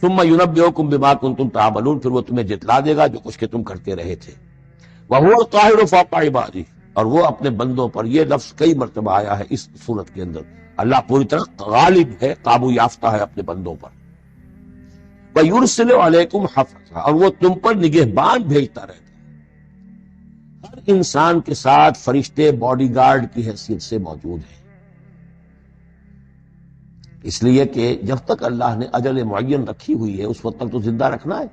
ثُمَّ يُنَبِّئُكُم بِمَا كُنتُمْ تَعْمَلُونَ، پھر وہ تمہیں جتلا دے گا جو کچھ کہ تم کرتے رہے تھے۔ وَهُوَ الْقَاهِرُ فَوْقَ عِبَادِهِ، اور وہ اپنے بندوں پر، یہ لفظ کئی مرتبہ آیا ہے اس صورت کے اندر، اللہ پوری طرح غالب ہے، قابو یافتہ ہے اپنے بندوں پر۔ وَيُرْسِلُ عَلَيْكُمْ حَفَظًا، اور وہ تم پر نگہبان بھیجتا رہتا ہے۔ ہر انسان کے ساتھ فرشتے باڈی گارڈ کی حیثیت سے موجود ہیں، اس لیے کہ جب تک اللہ نے اجل معین رکھی ہوئی ہے اس وقت تک تو زندہ رکھنا ہے۔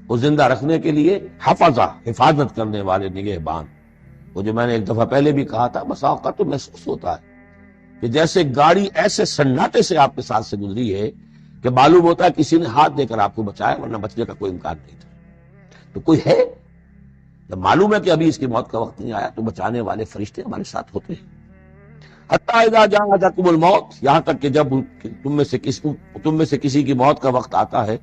وہ زندہ رکھنے کے لیے حفظہ، حفاظت کرنے والے نگہبان، وہ جو میں نے ایک دفعہ پہلے بھی کہا تھا، بسا اوقات تو محسوس ہوتا ہے کہ جیسے گاڑی ایسے سناٹے سے آپ کے ساتھ سے گزری ہے کہ معلوم ہوتا ہے کسی نے ہاتھ دے کر آپ کو بچایا، ورنہ بچنے کا کوئی امکان نہیں تھا۔ تو کوئی ہے، جب معلوم ہے کہ ابھی اس کی موت کا وقت نہیں آیا تو بچانے والے فرشتے ہمارے ساتھ ہوتے ہیں۔ حتیٰ اذا جاء احدکم الموت، یہاں تک کہ جب تم میں سے کسی کی موت کا وقت آتا ہے،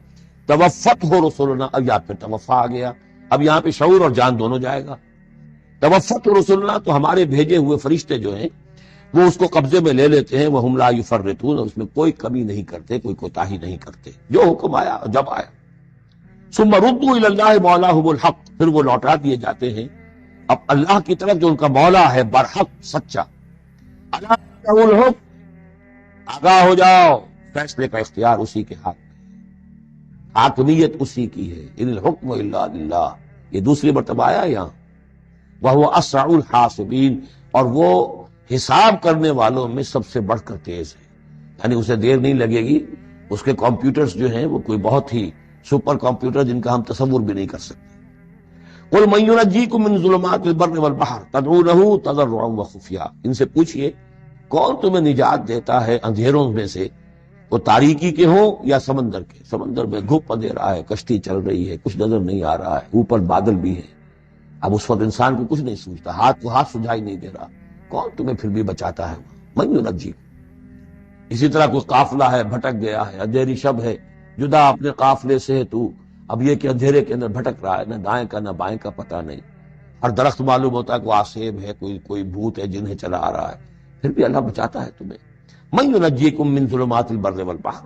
توفتہ رسلنا، اب یا پھر توفا آ گیا، اب یہاں پہ شعور اور جان دونوں جائے گا۔ توفتہ رسلنا، تو ہمارے بھیجے ہوئے فرشتے جو ہیں وہ اس کو قبضے میں لے لیتے ہیں، وہم لا یفرطون، اس میں کوئی کمی نہیں کرتے، کوئی کوتاہی نہیں کرتے، جو حکم آیا جب آیا۔ ثم ردوا الی اللہ مولاہم الحق، پھر وہ لوٹا دیے جاتے ہیں اب اللہ کی طرف جو ان کا مولا ہے برحق، سچا۔ الا لہ الحکم، آگاہ ہو جاؤ، فیصلے کا اختیار اسی کے ہاتھ میں، حاکمیت اسی کی ہے۔ ان الحکم الا للہ، یہ دوسری مرتبہ آیا یہاں۔ وہو اسرع الحاسبین، اور وہ حساب کرنے والوں میں سب سے بڑھ کر تیز ہے، یعنی اسے دیر نہیں لگے گی۔ اس کے کمپیوٹرز جو ہیں وہ کوئی بہت ہی سپر کمپیوٹر جن کا ہم تصور بھی نہیں کر سکتے۔ قل من ینجیکم من ظلمات البر والبحر تدعونہ تضرعا وخفیا، ان سے پوچھئے کون تمہیں نجات دیتا ہے اندھیروں میں سے وہ تاریکی کے ہوں یا سمندر کے. سمندر میں گھپ اندھیرا ہے، کشتی چل رہی ہے، کچھ نظر نہیں آ رہا ہے، اوپر بادل بھی ہے. اب اس وقت انسان کو کچھ نہیں سوچتا، ہاتھ کو ہاتھ سجھائی نہیں دے رہا، کون تمہیں پھر بھی بچاتا ہے؟ من ینجی. اسی طرح کوئی قافلہ ہے بھٹک گیا ہے، اندھیری شب ہے، جدا اپنے قافلے سے ہے تو، اب یہ کہ اندھیرے کے اندر بھٹک رہا ہے، نہ دائیں کا نہ بائیں کا پتہ نہیں. ہر درخت معلوم ہوتا ہے کوئی آسیب ہے، کوئی بھوت ہے جنہیں چلا آ رہا ہے، پھر بھی اللہ بچاتا ہے تمہیں. من ینجیکم من ظلمات البر والبحر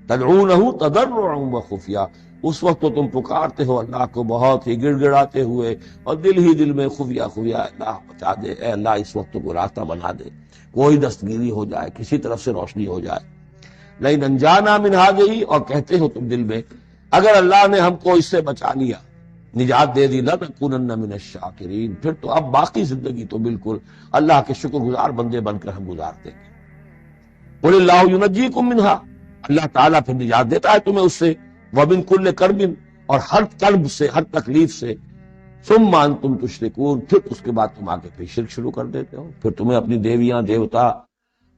تدعونہ تضرعا وخفیا. اس وقت تو تم پکارتے ہو اللہ کو بہت ہی گڑ گڑاتے ہوئے اور دل ہی دل میں خفیہ خفیہ، اللہ بچا دے، اے اللہ اس وقت کو راستہ بنا دے، کوئی دستگیری ہو جائے، کسی طرف سے روشنی ہو جائے. لیکن انجانا من ہذہ، اور کہتے ہو تم دل میں اگر اللہ نے ہم کو اس سے بچا لیا، نجات دے دی، لنکونن من الشاکرین، پھر تو اب باقی زندگی تو بالکل اللہ کے شکر گزار بندے بن کر ہم گزار دیں گے. قل اللہ ینجیکم منہا، اللہ تعالیٰ پھر نجات دیتا ہے تمہیں اس سے، ومن کل کرب، اور ہر کرب سے، ہر تکلیف سے. ثم انتم تشرکون، پھر اس کے بعد تم آگے پھر شرک شروع کر دیتے ہو، پھر تمہیں اپنی دیویاں دیوتا،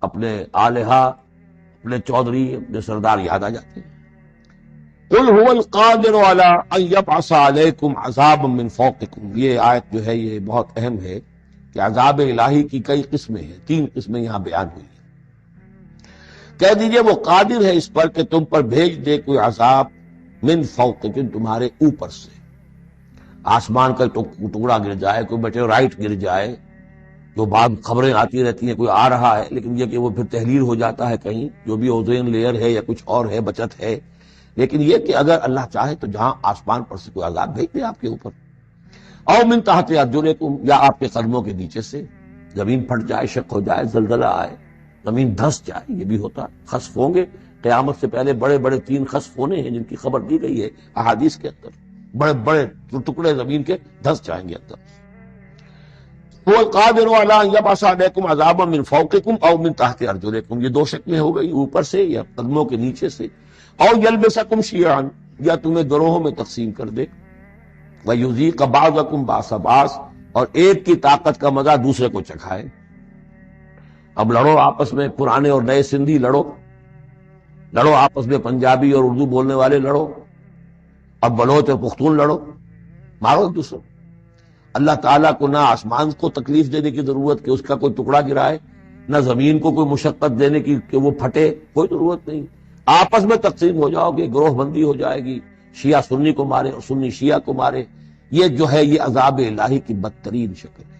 اپنے آلہہ، اپنے چودھری، اپنے سردار یاد آ جاتے ہیں. قل هو القادر على ان يبعث عليكم عذابا من فوقكم. یہ آیت جو ہے یہ بہت اہم ہے کہ عذاب الہی کی کئی قسمیں ہیں، 3 قسمیں یہاں بیان ہوئی ہیں. کہہ دیجئے وہ قادر ہے اس پر کہ تم پر بھیج دے کوئی عذاب من فوقکم، تمہارے اوپر سے، آسمان کا ٹکڑا گر جائے، کوئی میٹیورائٹ گر جائے، جو بعض خبریں آتی رہتی ہیں کوئی آ رہا ہے، لیکن یہ کہ وہ پھر تحلیل ہو جاتا ہے کہیں، جو بھی اوزون لیئر ہے یا کچھ اور ہے، بچت ہے. لیکن یہ کہ اگر اللہ چاہے تو جہاں آسمان پر سے کوئی عذاب بھیج دے آپ کے اوپر. او من تحت ارجلکم، یا آپ کے قدموں کے نیچے سے، زمین پھٹ جائے، شق ہو جائے، زلزلہ آئے، زمین دھس جائے، یہ بھی ہوتا ہے. خسف ہوں گے، قیامت سے پہلے بڑے بڑے 3 خسف ہونے ہیں جن کی خبر دی گئی ہے احادیث کے اندر، بڑے بڑے ٹکڑے زمین کے دھس جائیں گے اندر. هو القادر على ان يبعث عليكم عذابا من فوقكم او من تحت ارجلكم، یہ 2 شکلیں ہو گئی، اوپر سے یا قدموں کے نیچے سے. او يلبسكم شيعا، یا تمہیں گروہوں میں تقسیم کر دے. ويذيق بعضكم باس بعض، اور ایک کی طاقت کا مزہ دوسرے کو چکھائے. اب لڑو آپس میں، پرانے اور نئے سندھی لڑو آپس میں، پنجابی اور اردو بولنے والے لڑو، اب بلوچ اور پختون لڑو، مارو ایک دوسرے. اللہ تعالیٰ کو نہ آسمان کو تکلیف دینے کی ضرورت کہ اس کا کوئی ٹکڑا گرائے، نہ زمین کو کوئی مشقت دینے کی کہ وہ پھٹے، کوئی ضرورت نہیں. آپس میں تقسیم ہو جاؤ گے، گروہ بندی ہو جائے گی، شیعہ سنی کو مارے اور سنی شیعہ کو مارے. یہ جو ہے یہ عذاب الہی کی بدترین شکل ہے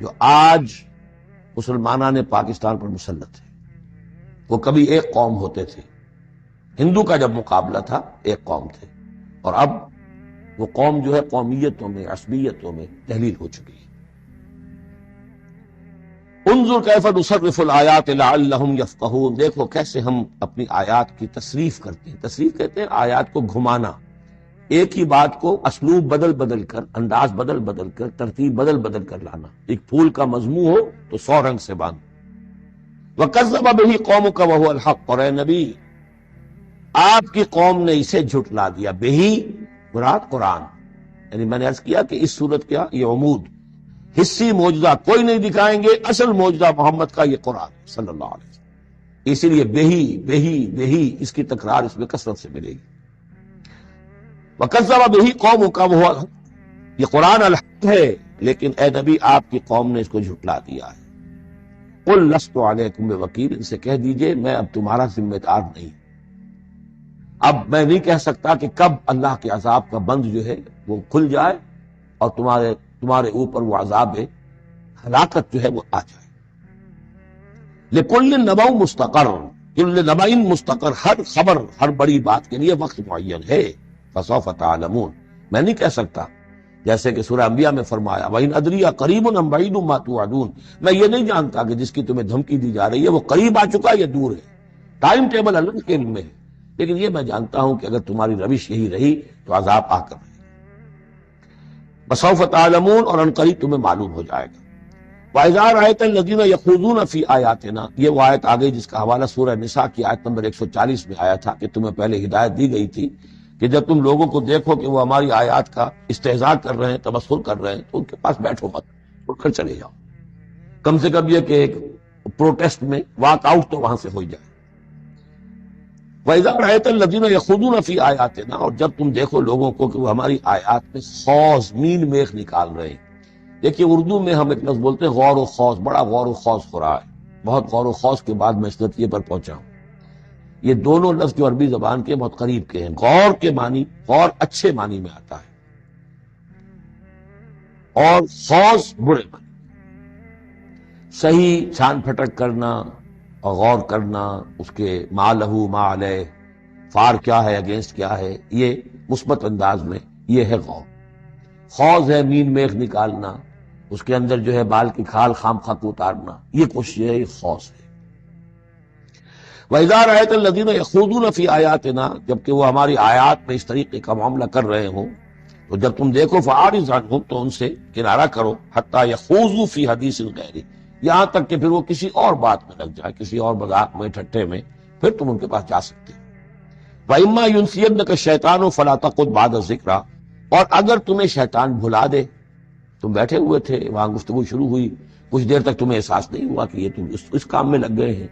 جو آج مسلمانان نے پاکستان پر مسلط ہے. وہ کبھی ایک قوم ہوتے تھے، ہندو کا جب مقابلہ تھا ایک قوم تھے، اور اب وہ قوم جو ہے قومیتوں میں، عصبیتوں میں تحلیل ہو چکی ہے. انظر کیف نصرف الآیات لعلہم یفقہون، دیکھو کیسے ہم اپنی آیات کی تصریف کرتے ہیں. تصریف کہتے ہیں آیات کو گھمانا، ایک ہی بات کو اسلوب بدل بدل کر، انداز بدل بدل کر، ترتیب بدل بدل کر لانا. ایک پھول کا مضمون ہو تو 100 رنگ سے باندھ. وَكَذَّبَ بِهِ قَوْمُكَ وَهُوَ الْحَقُّ، اور اے نبی آپ کی قوم نے اسے جھٹلا دیا. بہی مراد قرآن، یعنی میں نے عرض کیا کہ اس صورت کیا یہ عمود، حصی معجزہ کوئی نہیں دکھائیں گے، اصل معجزہ محمد کا یہ قرآن صلی اللہ علیہ وسلم. اسی لیے بہی بہی بہی اس کی تکرار اس میں کثرت سے ملے گی. وَكَذَّبَ بِهِ قَوْمُكَ وَهُوَ الْحَقُّ، یہ قرآن الحق ہے لیکن اے نبی آپ کی قوم نے اس کو جھٹلا دیا ہے. قُلْ لَسْتُ عَلَيْكُمْ بِوَكِيلٍ، ان سے کہہ دیجئے میں اب تمہارا ذمہ دار نہیں. اب میں نہیں کہہ سکتا کہ کب اللہ کے عذاب کا بند جو ہے وہ کھل جائے اور تمہارے اوپر وہ عذاب ہلاکت جو ہے وہ آ جائے. لِكُلٍّ نَبَأٌ مُسْتَقَرٌّ، كُلُّ نَبَأٍ مُسْتَقَرٌ، ہر خبر، ہر بڑی بات کے لیے وقت معین ہے. فَسَوْفَ تَعْلَمُونَ، میں نہیں کہہ سکتا، جیسے کہ سورہ انبیاء میں فرمایا وَإِنْ أَدْرِي أَقَرِيبٌ أَمْ بَعِيدٌ مَا تُوعَدُونَ، میں یہ نہیں جانتا کہ جس کی تمہیں دھمکی دی جا رہی ہے وہ قریب آ چکا یا دور ہے. ٹائم ٹیبل اللہ کے علم میں ہے، لیکن یہ میں جانتا ہوں کہ اگر تمہاری روش یہی رہی تو عذاب آ کر رہے گا. فَسَوْفَ تَعْلَمُونَ، اور عنقریب تمہیں معلوم ہو جائے گا. وَإِذَا رَأَيْتَ الَّذِينَ يَخُوضُونَ فِي آيَاتِنَا، یہ وہ آیت آ گئی جس کا حوالہ سورہ نساء کی آیت نمبر 140 میں آیا تھا کہ تمہیں پہلے ہدایت دی گئی تھی کہ جب تم لوگوں کو دیکھو کہ وہ ہماری آیات کا استہزاء کر رہے ہیں، تمسخر کر رہے ہیں، تو ان کے پاس بیٹھو مت، اٹھ کر چلے جاؤ. کم سے کم یہ کہ ایک پروٹیسٹ میں واک آؤٹ تو وہاں سے ہو جائے. وَإِذَا رَأَيْتَ الَّذِينَ يَخُوضُونَ فِي آيَاتِنَا، اور جب تم دیکھو لوگوں کو کہ وہ ہماری آیات میں خوض مین میخ نکال رہے ہیں۔ دیکھیے اردو میں ہم ایک لفظ بولتے ہیں غور و خوض، بڑا غور و خوض ہو رہا ہے، بہت غور و خوض کے بعد میں اس نتیجے پر پہنچا ہوں۔ یہ دونوں لفظ جو عربی زبان کے بہت قریب کے ہیں۔ غور کے معنی، غور اچھے معنی میں آتا ہے، اور خوض برے معنی، صحیح چھان پھٹک کرنا اور غور کرنا، اس کے ما لہو ما علیہ، فار کیا ہے اگینسٹ کیا ہے، یہ مثبت انداز میں یہ ہے غور۔ خوض ہے مین میخ نکالنا، اس کے اندر جو ہے بال کی کھال خام خواہ کو اتارنا، یہ کوشش ہے، یہ خوض ہے۔ وَإِذَا رَأَيْتَ الَّذِينَ يَخُوضُونَ فِي آيَاتِنَا، جبکہ وہ ہماری آیات میں اس طریقے کا معاملہ کر رہے ہوں، تو جب تم دیکھو فَأَعْرِضْ عَنْهُمْ، تو ان سے کنارہ کرو، حَتَّى يَخُوضُوا فِي حَدِيثٍ غَيْرِهِ، یہاں تک کہ پھر وہ کسی اور بات میں لگ جائے، کسی اور مذاق میں، ٹھٹے میں، پھر تم ان کے پاس جا سکتے ہو۔ وَإِمَّا يُنْسِيَنَّكَ الشَّيْطَانُ فَلَا تَقْعُدْ بَعْدَ الذِّكْرَىٰ، اور اگر تمہیں شیطان بھلا دے، تم بیٹھے ہوئے تھے وہاں گفتگو شروع ہوئی، کچھ دیر تک تمہیں احساس نہیں ہوا کہ یہ تم اس کام میں لگ گئے ہیں،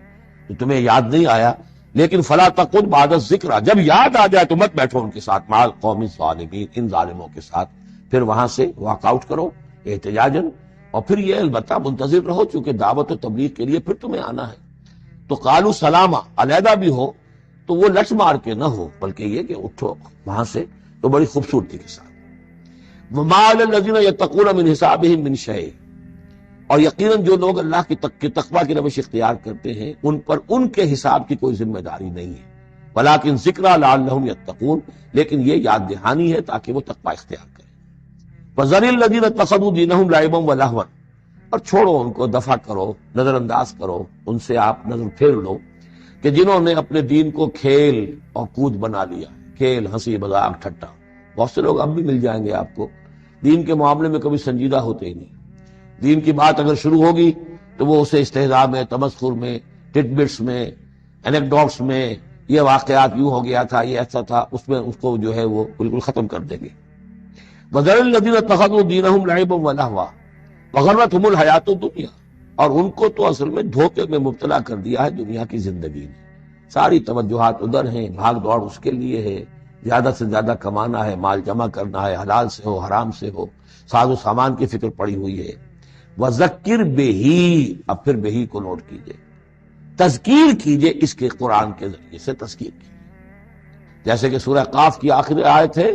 تو تمہیں یاد نہیں آیا، لیکن فَلَا تَقْعُدْ بَعْدَ الذِّكْرَىٰ، جب یاد آ جائے تو مت بیٹھو ان کے ساتھ، مع القوم الظالمین، ان ظالموں کے ساتھ، پھر وہاں سے واک آؤٹ کرو احتجاجاً، اور پھر یہ البتہ منتظر رہو، چونکہ دعوت و تبلیغ کے لیے پھر تمہیں آنا ہے۔ تو قالوا سلامہ، علیحدہ بھی ہو تو وہ لٹ مار کے نہ ہو، بلکہ یہ کہ اٹھو وہاں سے تو بڑی خوبصورتی کے ساتھ۔ وَمَا عَلَى الَّذِينَ يَتَّقُونَ مِنْ حِسَابِهِمْ مِنْ شَيْءٍ، اور یقیناً جو لوگ اللہ کی تقویٰ کی روش اختیار کرتے ہیں، ان پر ان کے حساب کی کوئی ذمہ داری نہیں ہے، وَلَٰكِنْ ذِكْرَىٰ لَعَلَّهُمْ يَتَّقُونَ، لیکن یہ یاد دہانی ہے تاکہ وہ تقویٰ اختیار کریں۔ وَذَرِ الَّذِينَ اتَّخَذُوا دِينَهُمْ لَعِبًا وَلَهْوًا، اور چھوڑو ان کو، دفع کرو، نظر انداز کرو، ان سے آپ نظر پھیر لو کہ جنہوں نے اپنے دین کو کھیل اور کود بنا لیا، کھیل، ہنسی مذاق، ٹھٹا۔ بہت سے لوگ اب بھی مل جائیں گے آپ کو دین کے معاملے میں کبھی سنجیدہ ہوتے ہی نہیں۔ دین کی بات اگر شروع ہوگی تو وہ اسے استہزاء میں، تمسخر میں، ٹٹ بٹس میں، اینیکڈوٹس میں، یہ واقعات یوں ہو گیا تھا، یہ ایسا تھا، اس میں اس کو جو ہے وہ بالکل ختم کر دیں گے۔ وَذَرِ الَّذِينَ اتَّخَذُوا دِينَهُمْ لَعِبًا وَلَهْوًا وَغَرَّتْهُمُ الْحَيَاةُ الدُّنْيَا، اور ان کو تو اصل میں دھوکے میں مبتلا کر دیا ہے دنیا کی زندگی نے، ساری توجہات ادھر ہیں، بھاگ دوڑ اس کے لیے ہے، زیادہ سے زیادہ کمانا ہے، مال جمع کرنا ہے، حلال سے ہو حرام سے ہو، ساز و سامان کی فکر پڑی ہوئی ہے۔ وَذَكِّرْ بِهِ، اب پھر بہی کو نوٹ کیجئے، تذکیر کیجئے، اس کے قرآن کے ذریعے سے تذکیر کیجئے، جیسے کہ سورہ قاف کی آخری آیت ہے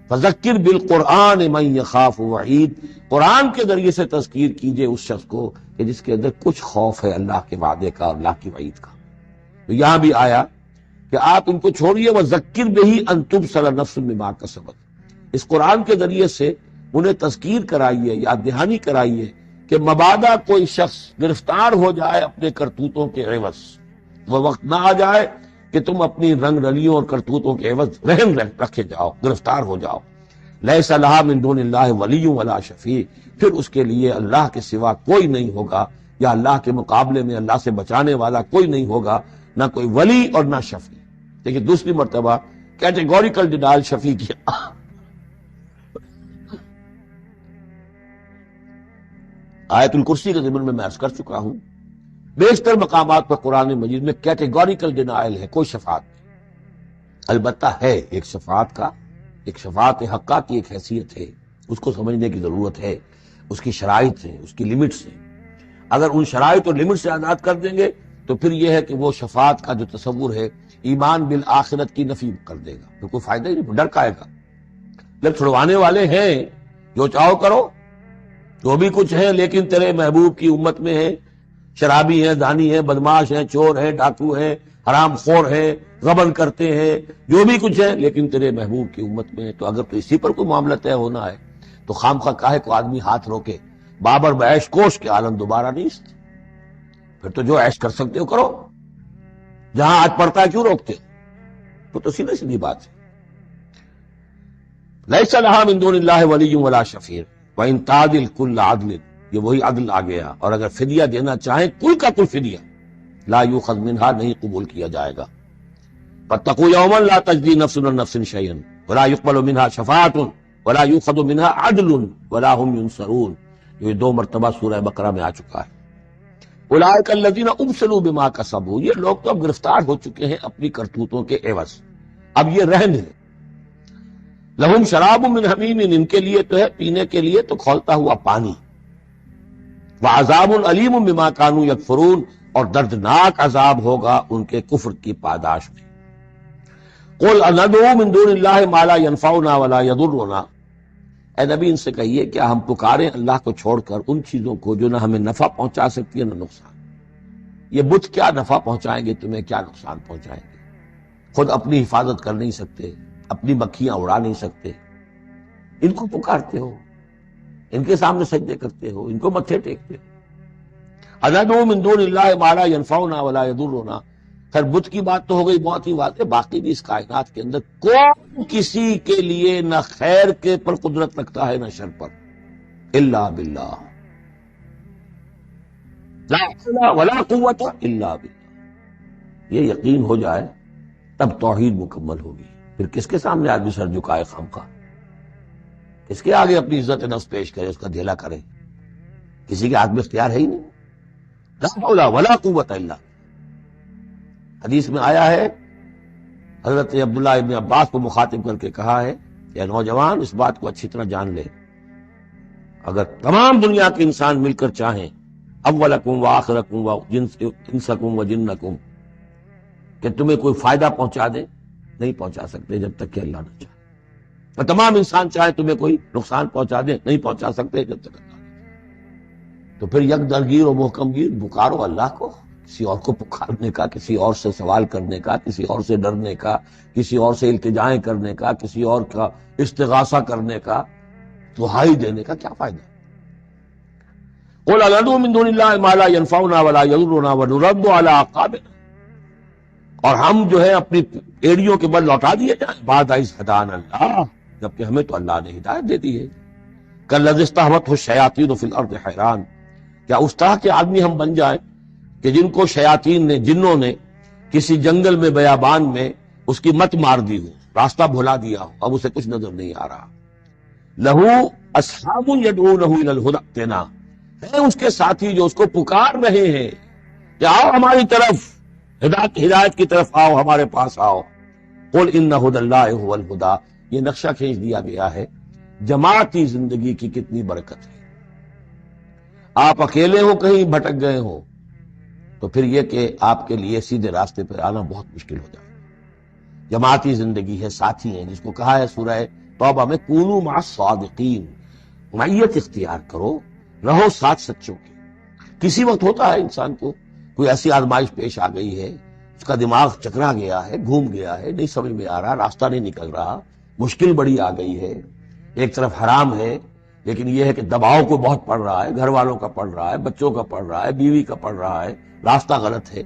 فَذَكِّرْ بِالْقُرْآنِ مَن يَخَافُ وَعِيدٍ، قرآن کے ذریعے سے تذکیر کیجئے اس شخص کو کہ جس کے اندر کچھ خوف ہے اللہ کے وعدے کا اور اللہ کی وعید کا۔ تو یہاں بھی آیا کہ آپ ان کو چھوڑیے، وَذَكِّرْ بِهِ أَن تُبْصَرَ نَفْسٌ بِمَا كَسَبَتْ، اس قرآن کے ذریعے سے انہیں تذکیر کرائیے، یاد دہانی کرائیے کہ مبادا کوئی شخص گرفتار ہو جائے اپنے کرتوتوں کے عوض، وہ وقت نہ آ جائے کہ تم اپنی رنگ رلیوں اور کرتوتوں کے عوض رہن رکھے جاؤ، گرفتار ہو جاؤ۔ لیس لہا من دون اللہ ولی ولا شفیع، پھر اس کے لیے اللہ کے سوا کوئی نہیں ہوگا، یا اللہ کے مقابلے میں اللہ سے بچانے والا کوئی نہیں ہوگا، نہ کوئی ولی اور نہ شفیع۔ دیکھیے دوسری مرتبہ کیٹیگوریکل ڈینائل شفیع کیا۔ آیت الکرسی کے ضمن میں عرض کر چکا ہوں، بیشتر مقامات پر قرآن مجید میں کیٹیگوریکل ڈینائل ہے، کوئی شفاعت نہیں۔ البتہ ہے ایک شفاعت کا، ایک شفاعت حقہ کی ایک حیثیت ہے، اس کو سمجھنے کی ضرورت ہے، اس کی شرائط ہیں، اس کی لیمٹس ہیں۔ اگر ان شرائط اور لیمٹ سے آزاد کر دیں گے تو پھر یہ ہے کہ وہ شفاعت کا جو تصور ہے ایمان بالآخرت کی نفی کر دے گا، پھر کوئی فائدہ ہی نہیں، ڈر کا آئے گا۔ جب چھڑوانے والے ہیں، جو چاہو کرو، جو بھی کچھ ہے، لیکن تیرے محبوب کی امت میں ہے، شرابی ہیں، زانی ہیں، بدماش ہیں، چور ہیں، ڈاکو ہیں، حرام خور ہیں، غبن کرتے ہیں، جو بھی کچھ ہے، لیکن تیرے محبوب کی امت میں ہے، تو اگر تو اسی پر کوئی معاملہ طے ہونا ہے تو خام خواہ کاہے کو آدمی ہاتھ روکے؟ بابر بعیش کوش کے عالم دوبارہ نہیں، پھر تو جو عیش کر سکتے ہو کرو، جہاں آج پڑتا ہے کیوں روکتے ہو؟ تو سیدھی سیدھی بات ہے۔ لیس لہا من دون اللہ ولی ولا شفیع وَإِن تَعْدِلْ كُلَّ عَدْلٍ، یہ وہی عدل آ گیا، اور اگر فدیہ دینا چاہیں کل کا کل فدیہ، لا یؤخذ منہا، نہیں قبول کیا جائے گا۔ فَاتَّقُوا يَوْمًا لَا تَجْزِي نَفْسٌ عَن نَفْسٍ شَيْئًا وَلَا يُقْبَلُ مِنْهَا شَفَاعَةٌ وَلَا يُؤْخَذُ مِنْهَا عَدْلٌ وَلَا هُمْ يُنصَرُونَ، یہ 2 مرتبہ سورہ بقرہ میں آ چکا ہے۔ اولئک الذین ابسلوا بما کسبوا، یہ لوگ تو اب گرفتار ہو چکے ہیں اپنی کرتوتوں کے عوض، اب یہ رہن ہے۔ لہم شراب من حمیم، ان کے لیے تو ہے پینے کے لیے تو کھولتا ہوا پانی، وعذاب علیم بما کانوا یکفرون، اور دردناک عذاب ہوگا ان کے کفر کی پاداش میں۔ قل اندعو من دون اللہ ما لا ينفعنا ولا يضرنا، اے نبی ان سے کہیے کیا ہم پکاریں اللہ کو چھوڑ کر ان چیزوں کو جو نہ ہمیں نفع پہنچا سکتی ہے نہ نقصان۔ یہ بت کیا نفع پہنچائیں گے تمہیں، کیا نقصان پہنچائیں گے، خود اپنی حفاظت کر نہیں سکتے، اپنی مکھیاں اڑا نہیں سکتے، ان کو پکارتے ہو، ان کے سامنے سجدے کرتے ہو، ان کو متھے ٹیکتے ہو۔ اندعو من دون اللہ ما لا ينفعنا ولا يضرنا، خیر بت کی بات تو ہو گئی، بہت ہی بات ہے، باقی بھی اس کائنات کے اندر کوئی کسی کے لیے نہ خیر کے پر قدرت رکھتا ہے نہ شر پر، الا باللہ، لا حول ولا قوت الا باللہ۔ یہ یقین ہو جائے تب توحید مکمل ہوگی، پھر کس کے سامنے آدمی سر جھکائے خامخواہ، کس کے آگے اپنی عزت نفس پیش کرے، اس کا دھیلا کرے، کسی کے ہاتھ میں اختیار ہے ہی نہیں، لا حول ولا قوت الا۔ حدیث میں آیا ہے، حضرت عبداللہ ابن عباس کو مخاطب کر کے کہا ہے کہ نوجوان اس بات کو اچھی طرح جان لے، اگر تمام دنیا کے انسان مل کر چاہیں، اولکم و آخرکم و انسکم و جنکم، کہ تمہیں کوئی فائدہ پہنچا دے، نہیں پہنچا سکتے جب تک کہ اللہ نہ چاہے، اور تمام انسان چاہے تمہیں کوئی نقصان پہنچا دے، نہیں پہنچا سکتے جب تک اللہ نہ چاہے۔ تو پھر یک درگیر و محکم گیر، پکارو اللہ کو، کسی اور کو پکارنے کا، کسی اور سے سوال کرنے کا، کسی اور سے ڈرنے کا، کسی اور سے التجائیں کرنے کا، کسی اور کا استغاثہ کرنے کا، دہائی دینے کا کیا فائدہ؟ قل اندعو من دون اللہ ما لا ينفعنا ولا يضرنا ونرد على اعقابنا، اور ہم جو ہے اپنی ایڑیوں کے بل لوٹا دیے جائیں، بعد اذ ہدانا اللہ، جبکہ ہمیں تو اللہ نے ہدایت دے دی ہے۔ کالذی استہوتہ الشیاطین فی الارض حیران، کیا اس طرح کے آدمی ہم بن جائیں کہ جن کو شیاطین نے، جنوں نے کسی جنگل میں بیابان میں اس کی مت مار دی ہو، راستہ بھلا دیا ہو، اب اسے کچھ نظر نہیں آ رہا۔ لہو اصحاب یدعونہ الی الہدی ائتنا، ہے اس کے ساتھی جو اس کو پکار رہے ہیں کہ آؤ ہماری طرف، ہدایت کی طرف آؤ، ہمارے پاس آؤ۔ قل ان ھدی اللہ ھو الھدی، یہ نقشہ کھینچ دیا گیا ہے جماعتی زندگی کی کتنی برکت ہے۔ آپ اکیلے ہو، کہیں بھٹک گئے ہو، تو پھر یہ کہ آپ کے لیے سیدھے راستے پر آنا بہت مشکل ہو جائے گا۔ جماعتی زندگی ہے، ساتھی ہیں، جس کو کہا ہے سورہ توبہ میں کونوا مع الصادقین، معیت اختیار کرو، رہو ساتھ سچوں کے۔ کسی وقت ہوتا ہے انسان کو کوئی ایسی آزمائش پیش آ گئی ہے، اس کا دماغ چکرا گیا ہے، گھوم گیا ہے، نہیں سمجھ میں آ رہا، راستہ نہیں نکل رہا، مشکل بڑی آ گئی ہے، ایک طرف حرام ہے، لیکن یہ ہے کہ دباؤ کو بہت پڑ رہا ہے، گھر والوں کا پڑ رہا ہے، بچوں کا پڑ رہا ہے، بیوی کا پڑ رہا ہے، راستہ غلط ہے۔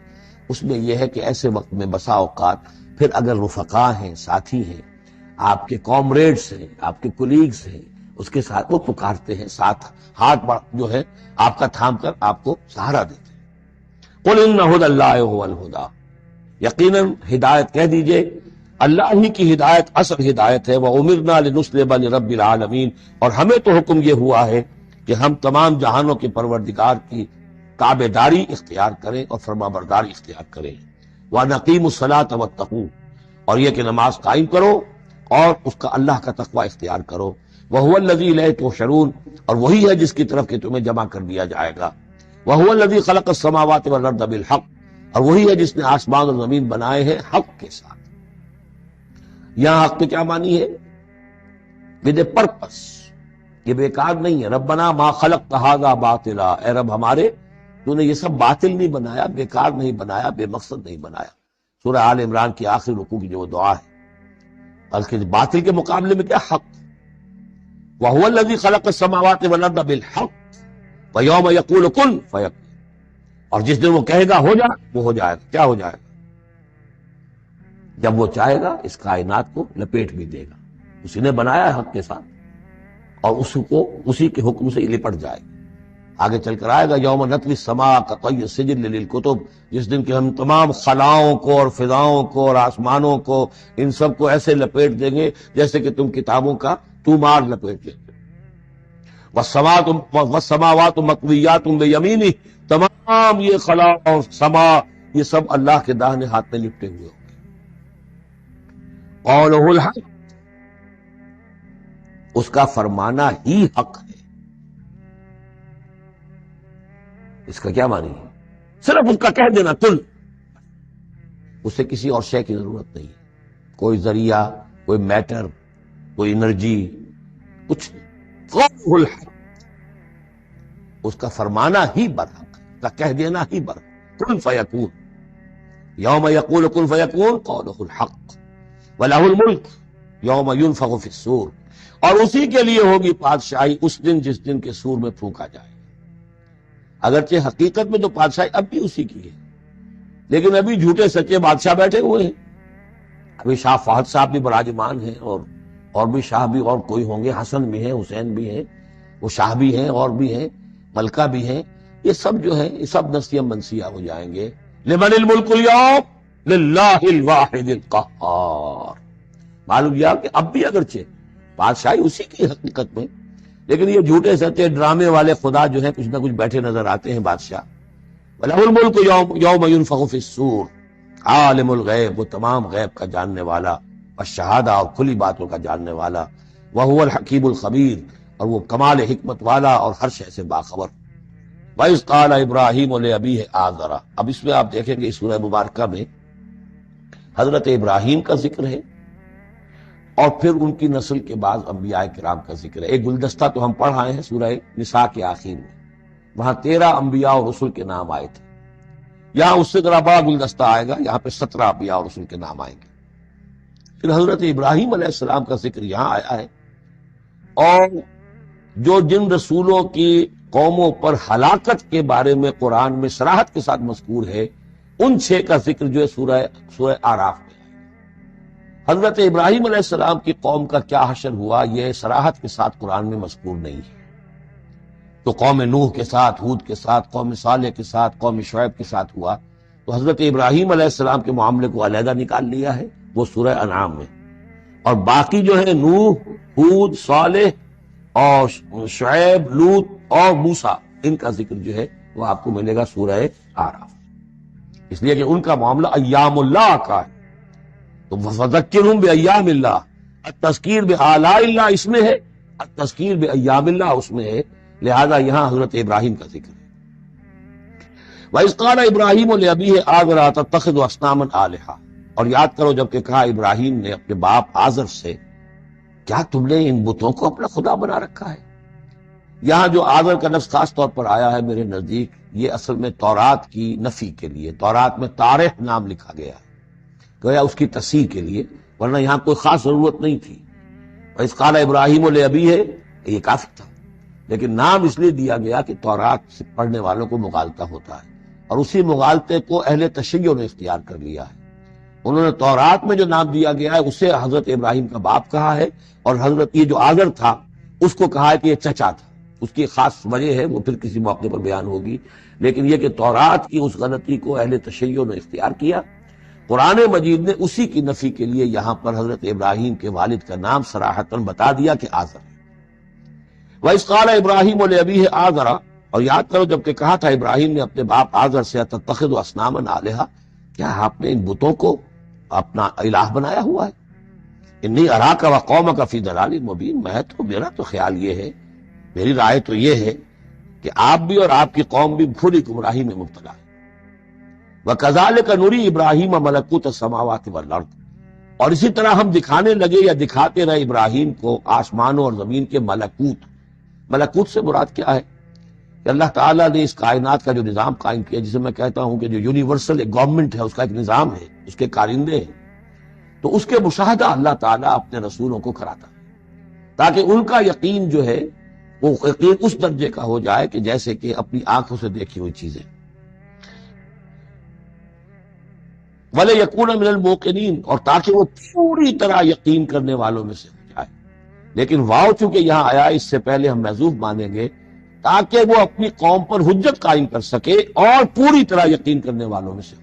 اس میں یہ ہے کہ ایسے وقت میں بسا اوقات پھر اگر رفقا ہیں، ساتھی ہیں، آپ کے کامریڈز ہیں، آپ کے کولیگز ہیں، اس کے ساتھ وہ پکارتے ہیں، ساتھ ہاتھ جو ہے آپ کا تھام کر آپ کو سہارا دیتے ہیں۔ قل ان ھدی اللہ ھو الھدی، یقیناً ہدایت کہہ دیجئے اللہ ہی کی ہدایت اصل ہدایت ہے۔ وَأُمِرْنَا لِنُسْلِمَ لِرَبِّ الْعَالَمِينَ، اور ہمیں تو حکم یہ ہوا ہے کہ ہم تمام جہانوں کے پروردگار کی تابع داری اختیار کریں اور فرما برداری اختیار کریں۔ وَنَقِيمُ الصَّلَاةَ وَاتَّقُوهُ، اور یہ کہ نماز قائم کرو اور اس کا اللہ کا تقوی اختیار کرو۔ وَهُوَ الَّذِي إِلَيْهِ تُحْشَرُونَ، اور وہی ہے جس کی طرف کہ تمہیں جمع کر دیا جائے گا۔ وَهُوَ الَّذِي خَلَقَ السَّمَاوَاتِ وَالْأَرْضَ بِالْحَقِّ، اور وہی ہے جس نے آسمان اور زمین بنائے ہیں حق کے ساتھ۔ یہاں حق کے کیا معنی ہے؟ ود اے پرپس، یہ بیکار نہیں ہے۔ ربنا ما خلقت ھذا باطلا، اے رب ہمارے تو نے یہ سب باطل نہیں بنایا، بیکار نہیں بنایا، بے مقصد نہیں بنایا۔ سورہ آل عمران کی آخری رکوع کی جو دعا ہے، بلکہ باطل کے مقابلے میں کیا حق۔ وَهُوَ الَّذِي خَلَقَ السَّمَاوَاتِ وَالْأَرْضَ بِالْحَقِّ وَيَوْمَ يَقُولُ كُن فَيَكُونُ، اور جس دن وہ کہے گا ہو جا، وہ ہو جائے گا۔ کیا ہو جائے گا؟ جب وہ چاہے گا اس کائنات کو لپیٹ بھی دے گا، اسی نے بنایا ہے حق کے ساتھ، اور اس کو اسی کے حکم سے لپٹ جائے گا۔ آگے چل کر آئے گا یوم نطوی السماء کطی السجل للکتب، جس دن کہ ہم تمام خلاؤں کو اور فضاؤں کو اور آسمانوں کو، ان سب کو ایسے لپیٹ دیں گے جیسے کہ تم کتابوں کا تومار لپیٹ لیتے۔ والسماوات مطویات بیمینہ، تمام یہ خلا اور سما یہ سب اللہ کے داہنے ہاتھ میں لپٹے ہوئے ہوں گے۔ قولہ الحق، اس کا فرمانا ہی حق ہے۔ اس کا کیا معنی ہے؟ صرف اس کا کہہ دینا کل، اسے کسی اور شے کی ضرورت نہیں، کوئی ذریعہ، کوئی میٹر، کوئی انرجی، کچھ نہیں۔ قولہ الحق، اس کا فرمانا ہی برحق، اس کا کہہ دینا ہی برحق۔ کن فیکون، یوم یقول کن فیکون قولہ الحق وَلَهُ الْمُلْكُ یوم يُنفخ فِي الصُّورِ، اور اسی کے لیے ہوگی بادشاہی اس دن جس دن کے سور میں پھونکا جائے۔ اگرچہ حقیقت میں تو بادشاہی اب بھی اسی کی ہے، لیکن ابھی جھوٹے سچے بادشاہ بیٹھے ہوئے ہیں۔ ابھی شاہ فہد صاحب بھی براجمان ہیں، اور بھی شاہ بھی اور کوئی ہوں گے، حسن بھی ہیں، حسین بھی ہیں، وہ شاہ بھی ہیں اور بھی ہیں، ملکہ بھی ہیں۔ یہ سب جو ہے یہ سب نسیہ منسیہ ہو جائیں گے۔ لمن الملک اليوم للہ الواحد القہار۔ معلوم یہ کہ اب بھی اگرچہ بادشاہی اسی کی حقیقت میں، لیکن یہ جھوٹے سچے ڈرامے والے خدا جو ہیں کچھ نہ کچھ بیٹھے نظر آتے ہیں بادشاہ۔ وَلَهُ الْمُلْكُ يَوْمَ يُنفَخُ فِي الصُّورِ، عالم الغیب، وہ تمام غیب کا جاننے والا، والشہادہ، اور کھلی باتوں کا جاننے والا، وَهُوَ الْحَكِيمُ الْخَبِيرُ، اور وہ کمال حکمت والا اور ہر شے سے باخبر۔ وَإِذْ قَالَ إِبْرَاهِيمُ لِأَبِيهِ آزَرَ، اب اس میں آپ دیکھیں گے اس سورہ مبارکہ میں حضرت ابراہیم کا ذکر ہے، اور پھر ان کی نسل کے بعض انبیاء کرام کا ذکر ہے۔ ایک گلدستہ تو ہم پڑھ آئے ہیں سورہ نساء کے آخر میں، وہاں 13 انبیاء اور رسل کے نام آئے تھے۔ یہاں اس سے ذرا بڑا گلدستہ آئے گا، یہاں پہ 17 انبیاء اور رسل کے نام آئیں گے۔ پھر حضرت ابراہیم علیہ السلام کا ذکر یہاں آیا ہے، اور جو جن رسولوں کی قوموں پر ہلاکت کے بارے میں قرآن میں صراحت کے ساتھ مذکور ہے، ان 6 کا ذکر جو ہے سورہ اعراف میں ہے۔ حضرت ابراہیم علیہ السلام کی قوم کا کیا حشر ہوا یہ صراحت کے ساتھ قرآن میں مذکور نہیں ہے۔ تو قوم نوح کے ساتھ، ہود کے ساتھ، قوم صالح کے ساتھ، قوم شعیب کے ساتھ ہوا، تو حضرت ابراہیم علیہ السلام کے معاملے کو علیحدہ نکال لیا ہے، وہ سورہ انعام میں۔ اور باقی جو ہے نوح، ہود، صالح اور شعیب، لوط اور موسیٰ، ان کا ذکر جو ہے وہ آپ کو ملے گا سورہ اعراف، اس لیے کہ ان کا معاملہ ایام اللہ کا ہے۔ تو فذکرہم بایام اللہ، التذکیر بآلاء اللہ اس میں ہے، التذکیر بایام اللہ اس میں ہے، لہذا یہاں حضرت ابراہیم کا ذکر ہے۔ وَإِذْ قَالَ إِبْرَاهِيمُ لِأَبِيهِ آزَرَ أَتَتَّخِذُ أَصْنَامًا آلِهَةً، اور یاد کرو جب کہ کہا ابراہیم نے اپنے باپ آزر سے، کیا تم نے ان بتوں کو اپنا خدا بنا رکھا ہے؟ یہاں جو آزر کا لفظ خاص طور پر آیا ہے میرے نزدیک، یہ اصل میں تورات کی نفی کے لیے، تورات میں تارح نام لکھا گیا ہے، گویا اس کی تصحیح کے لیے، ورنہ یہاں کوئی خاص ضرورت نہیں تھی۔ وَإِذْ قَالَ إِبْرَاهِيمُ لِأَبِيهِ، یہ کافی تھا، لیکن نام اس لیے دیا گیا کہ تورات سے پڑھنے والوں کو مغالطہ ہوتا ہے، اور اسی مغالطے کو اہل تشیع نے اختیار کر لیا ہے۔ انہوں نے تورات میں جو نام دیا گیا ہے اسے حضرت ابراہیم کا باپ کہا ہے، اور حضرت یہ جو آزر تھا اس کو کہا ہے کہ یہ چچا تھا۔ اس کی خاص وجہ ہے، وہ پھر کسی موقع پر بیان ہوگی، لیکن یہ کہ تورات کی اس غلطی کو اہل تشیع نے اختیار کیا۔ قرآن مجید نے اسی کی نفی کے لیے یہاں پر حضرت ابراہیم کے والد کا نام صراحتاً بتا دیا کہ آزر ہے۔ وَإِذْ قَالَ إِبْرَاهِيمُ لِأَبِيهِ آزَرَ، اور یاد کرو جب کہ کہا تھا ابراہیم نے اپنے باپ آزر سے، أَتَتَّخِذُ أَصْنَامًا آلِهَةً، کیا آپ نے ان بتوں کو اپنا الہ بنایا ہوا ہے؟ انی اراک وقومک فی ضلال مبین، میرا تو خیال یہ ہے، میری رائے تو یہ ہے کہ آپ بھی اور آپ کی قوم بھی بھری گمراہی میں مبتلا ہے۔ وَكَذَلِكَ نُرِي إِبْرَاهِيمَ مَلَكُوتَ السَّمَاوَاتِ وَالْأَرْضِ، اور اسی طرح ہم دکھانے لگے یا دکھاتے رہے ابراہیم کو آسمانوں اور زمین کے ملکوت۔ ملکوت سے مراد کیا ہے؟ کہ اللہ تعالیٰ نے اس کائنات کا جو نظام قائم کیا، جسے میں کہتا ہوں کہ جو یونیورسل ایک گورنمنٹ ہے، اس کا ایک نظام ہے، اس کے کارندے ہیں، تو اس کے مشاہدہ اللہ تعالیٰ اپنے رسولوں کو کراتا ہے، تاکہ ان کا یقین جو ہے وہ یقین اس درجے کا ہو جائے کہ جیسے کہ اپنی آنکھوں سے دیکھی ہوئی چیزیں۔ وَلَيَكُونَ مِنَ الْمُوقِنِينَ، اور تاکہ وہ پوری طرح یقین کرنے والوں میں سے ہو جائے۔ لیکن واو چونکہ یہاں آیا، اس سے پہلے ہم محذوف مانیں گے تاکہ وہ اپنی قوم پر حجت قائم کر سکے اور پوری طرح یقین کرنے والوں میں سے ہو۔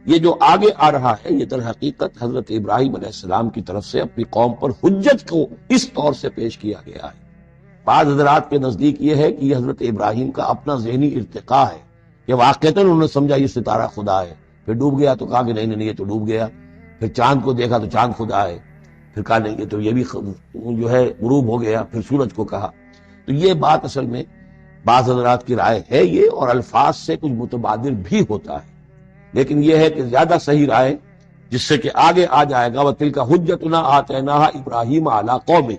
یہ جو آگے آ رہا ہے یہ در حقیقت حضرت ابراہیم علیہ السلام کی طرف سے اپنی قوم پر حجت کو اس طور سے پیش کیا گیا ہے، بعض حضرات کے نزدیک یہ ہے کہ یہ حضرت ابراہیم کا اپنا ذہنی ارتقاء ہے، یہ واقعتاً انہوں نے سمجھا یہ ستارہ خدا ہے، پھر ڈوب گیا تو کہا کہ نہیں یہ تو ڈوب گیا، پھر چاند کو دیکھا تو چاند خدا ہے، پھر کہا نہیں یہ تو یہ بھی جو ہے غروب ہو گیا، پھر سورج کو کہا۔ تو یہ بات اصل میں بعض حضرات کی رائے ہے یہ، اور الفاظ سے کچھ متبادل بھی ہوتا ہے، لیکن یہ ہے کہ زیادہ صحیح رائے جس سے کہ آگے آ جائے گا وَتِلْكَ حُجَّتُنَا آتَيْنَاهَا إِبْرَاهِيمَ عَلَىٰ قَوْمِهِ،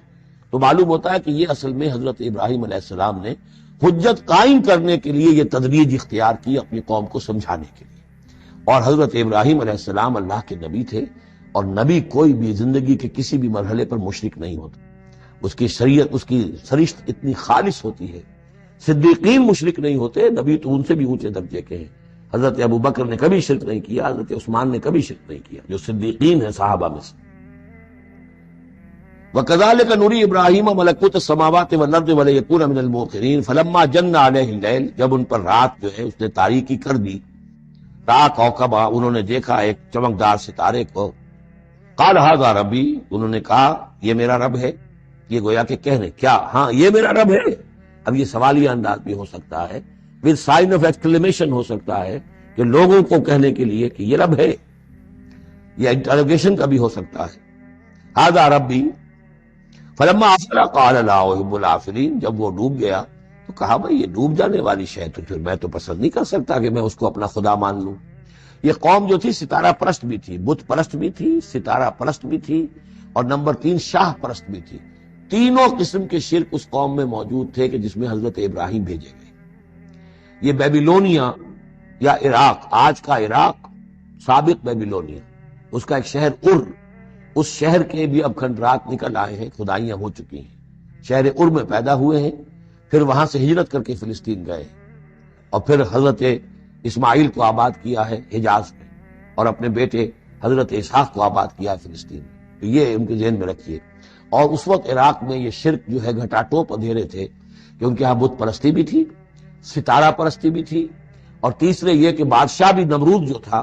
تو معلوم ہوتا ہے کہ یہ اصل میں حضرت ابراہیم علیہ السلام نے حجت قائم کرنے کے لیے یہ تدریج اختیار کی اپنی قوم کو سمجھانے کے لیے۔ اور حضرت ابراہیم علیہ السلام اللہ کے نبی تھے، اور نبی کوئی بھی زندگی کے کسی بھی مرحلے پر مشرک نہیں ہوتا، اس کی شریعت، اس کی سرشت اتنی خالص ہوتی ہے۔ صدیقین مشرک نہیں ہوتے، نبی تو ان سے بھی اونچے درجے کے ہیں۔ حضرت ابو بکر نے کبھی شرک نہیں کیا، حضرت عثمان نے کبھی شرک نہیں کیا، جو صدیقین ہیں صحابہ میں سے۔ وَكَذَلِكَ نُرِي إِبْرَاهِيمَ مَلَكُوتَ السَّمَاوَاتِ وَالْأَرْضِ وَلِيَكُونَ مِنَ الْمُوقِنِينَ فَلَمَّا جَنَّ عَلَيْهِ اللَّيْلُ، جب ان پر رات جو ہے اس نے تاریکی کر دی، رات کوكبا، انہوں نے دیکھا ایک چمکدار ستارے کو، قال هذا ربی، انہوں نے کہا یہ میرا رب ہے۔ یہ گویا کہ کہنے کیا، ہاں یہ میرا رب ہے۔ اب یہ سوالیہ انداز بھی ہو سکتا ہے، ود سائن آف ایکسکلیمیشن ہو سکتا ہے کہ لوگوں کو کہنے کے لیے کہ یہ رب ہے، یہ انٹروگیشن کا بھی ہو سکتا ہے۔ هذا ربی فلما افل قال لا احب الافلین، جب وہ ڈوب گیا تو کہا بھائی یہ ڈوب جانے والی شے تو پھر میں تو پسند نہیں کر سکتا کہ میں اس کو اپنا خدا مان لوں۔ یہ قوم جو تھی ستارہ پرست بھی تھی، بت پرست بھی تھی، ستارہ پرست بھی تھی، اور نمبر 3 شاہ پرست بھی تھی۔ تینوں قسم کے شرک اس قوم میں موجود تھے کہ جس میں حضرت ابراہیم بھیجے گئے۔ یہ بیبیلونیا یا عراق، آج کا عراق، سابق بیبیلونیا، اس کا ایک شہر اس شہر کے بھی اب کھنڈرات نکل آئے ہیں، کھدائیاں ہو چکی ہیں۔ شہر میں پیدا ہوئے ہیں، پھر وہاں سے ہجرت کر کے فلسطین گئے، اور پھر حضرت اسماعیل کو آباد کیا ہے حجاز میں، اور اپنے بیٹے حضرت اسحاق کو آباد کیا ہے فلسطین میں۔ تو یہ ان کے ذہن میں رکھیے۔ اور اس وقت عراق میں یہ شرک جو ہے گھٹا ٹوپ اندھیرے تھے، کہ ان کے یہاں بت پرستی بھی تھی، ستارہ پرستی بھی تھی، اور تیسرے یہ کہ بادشاہ بھی نمرود جو تھا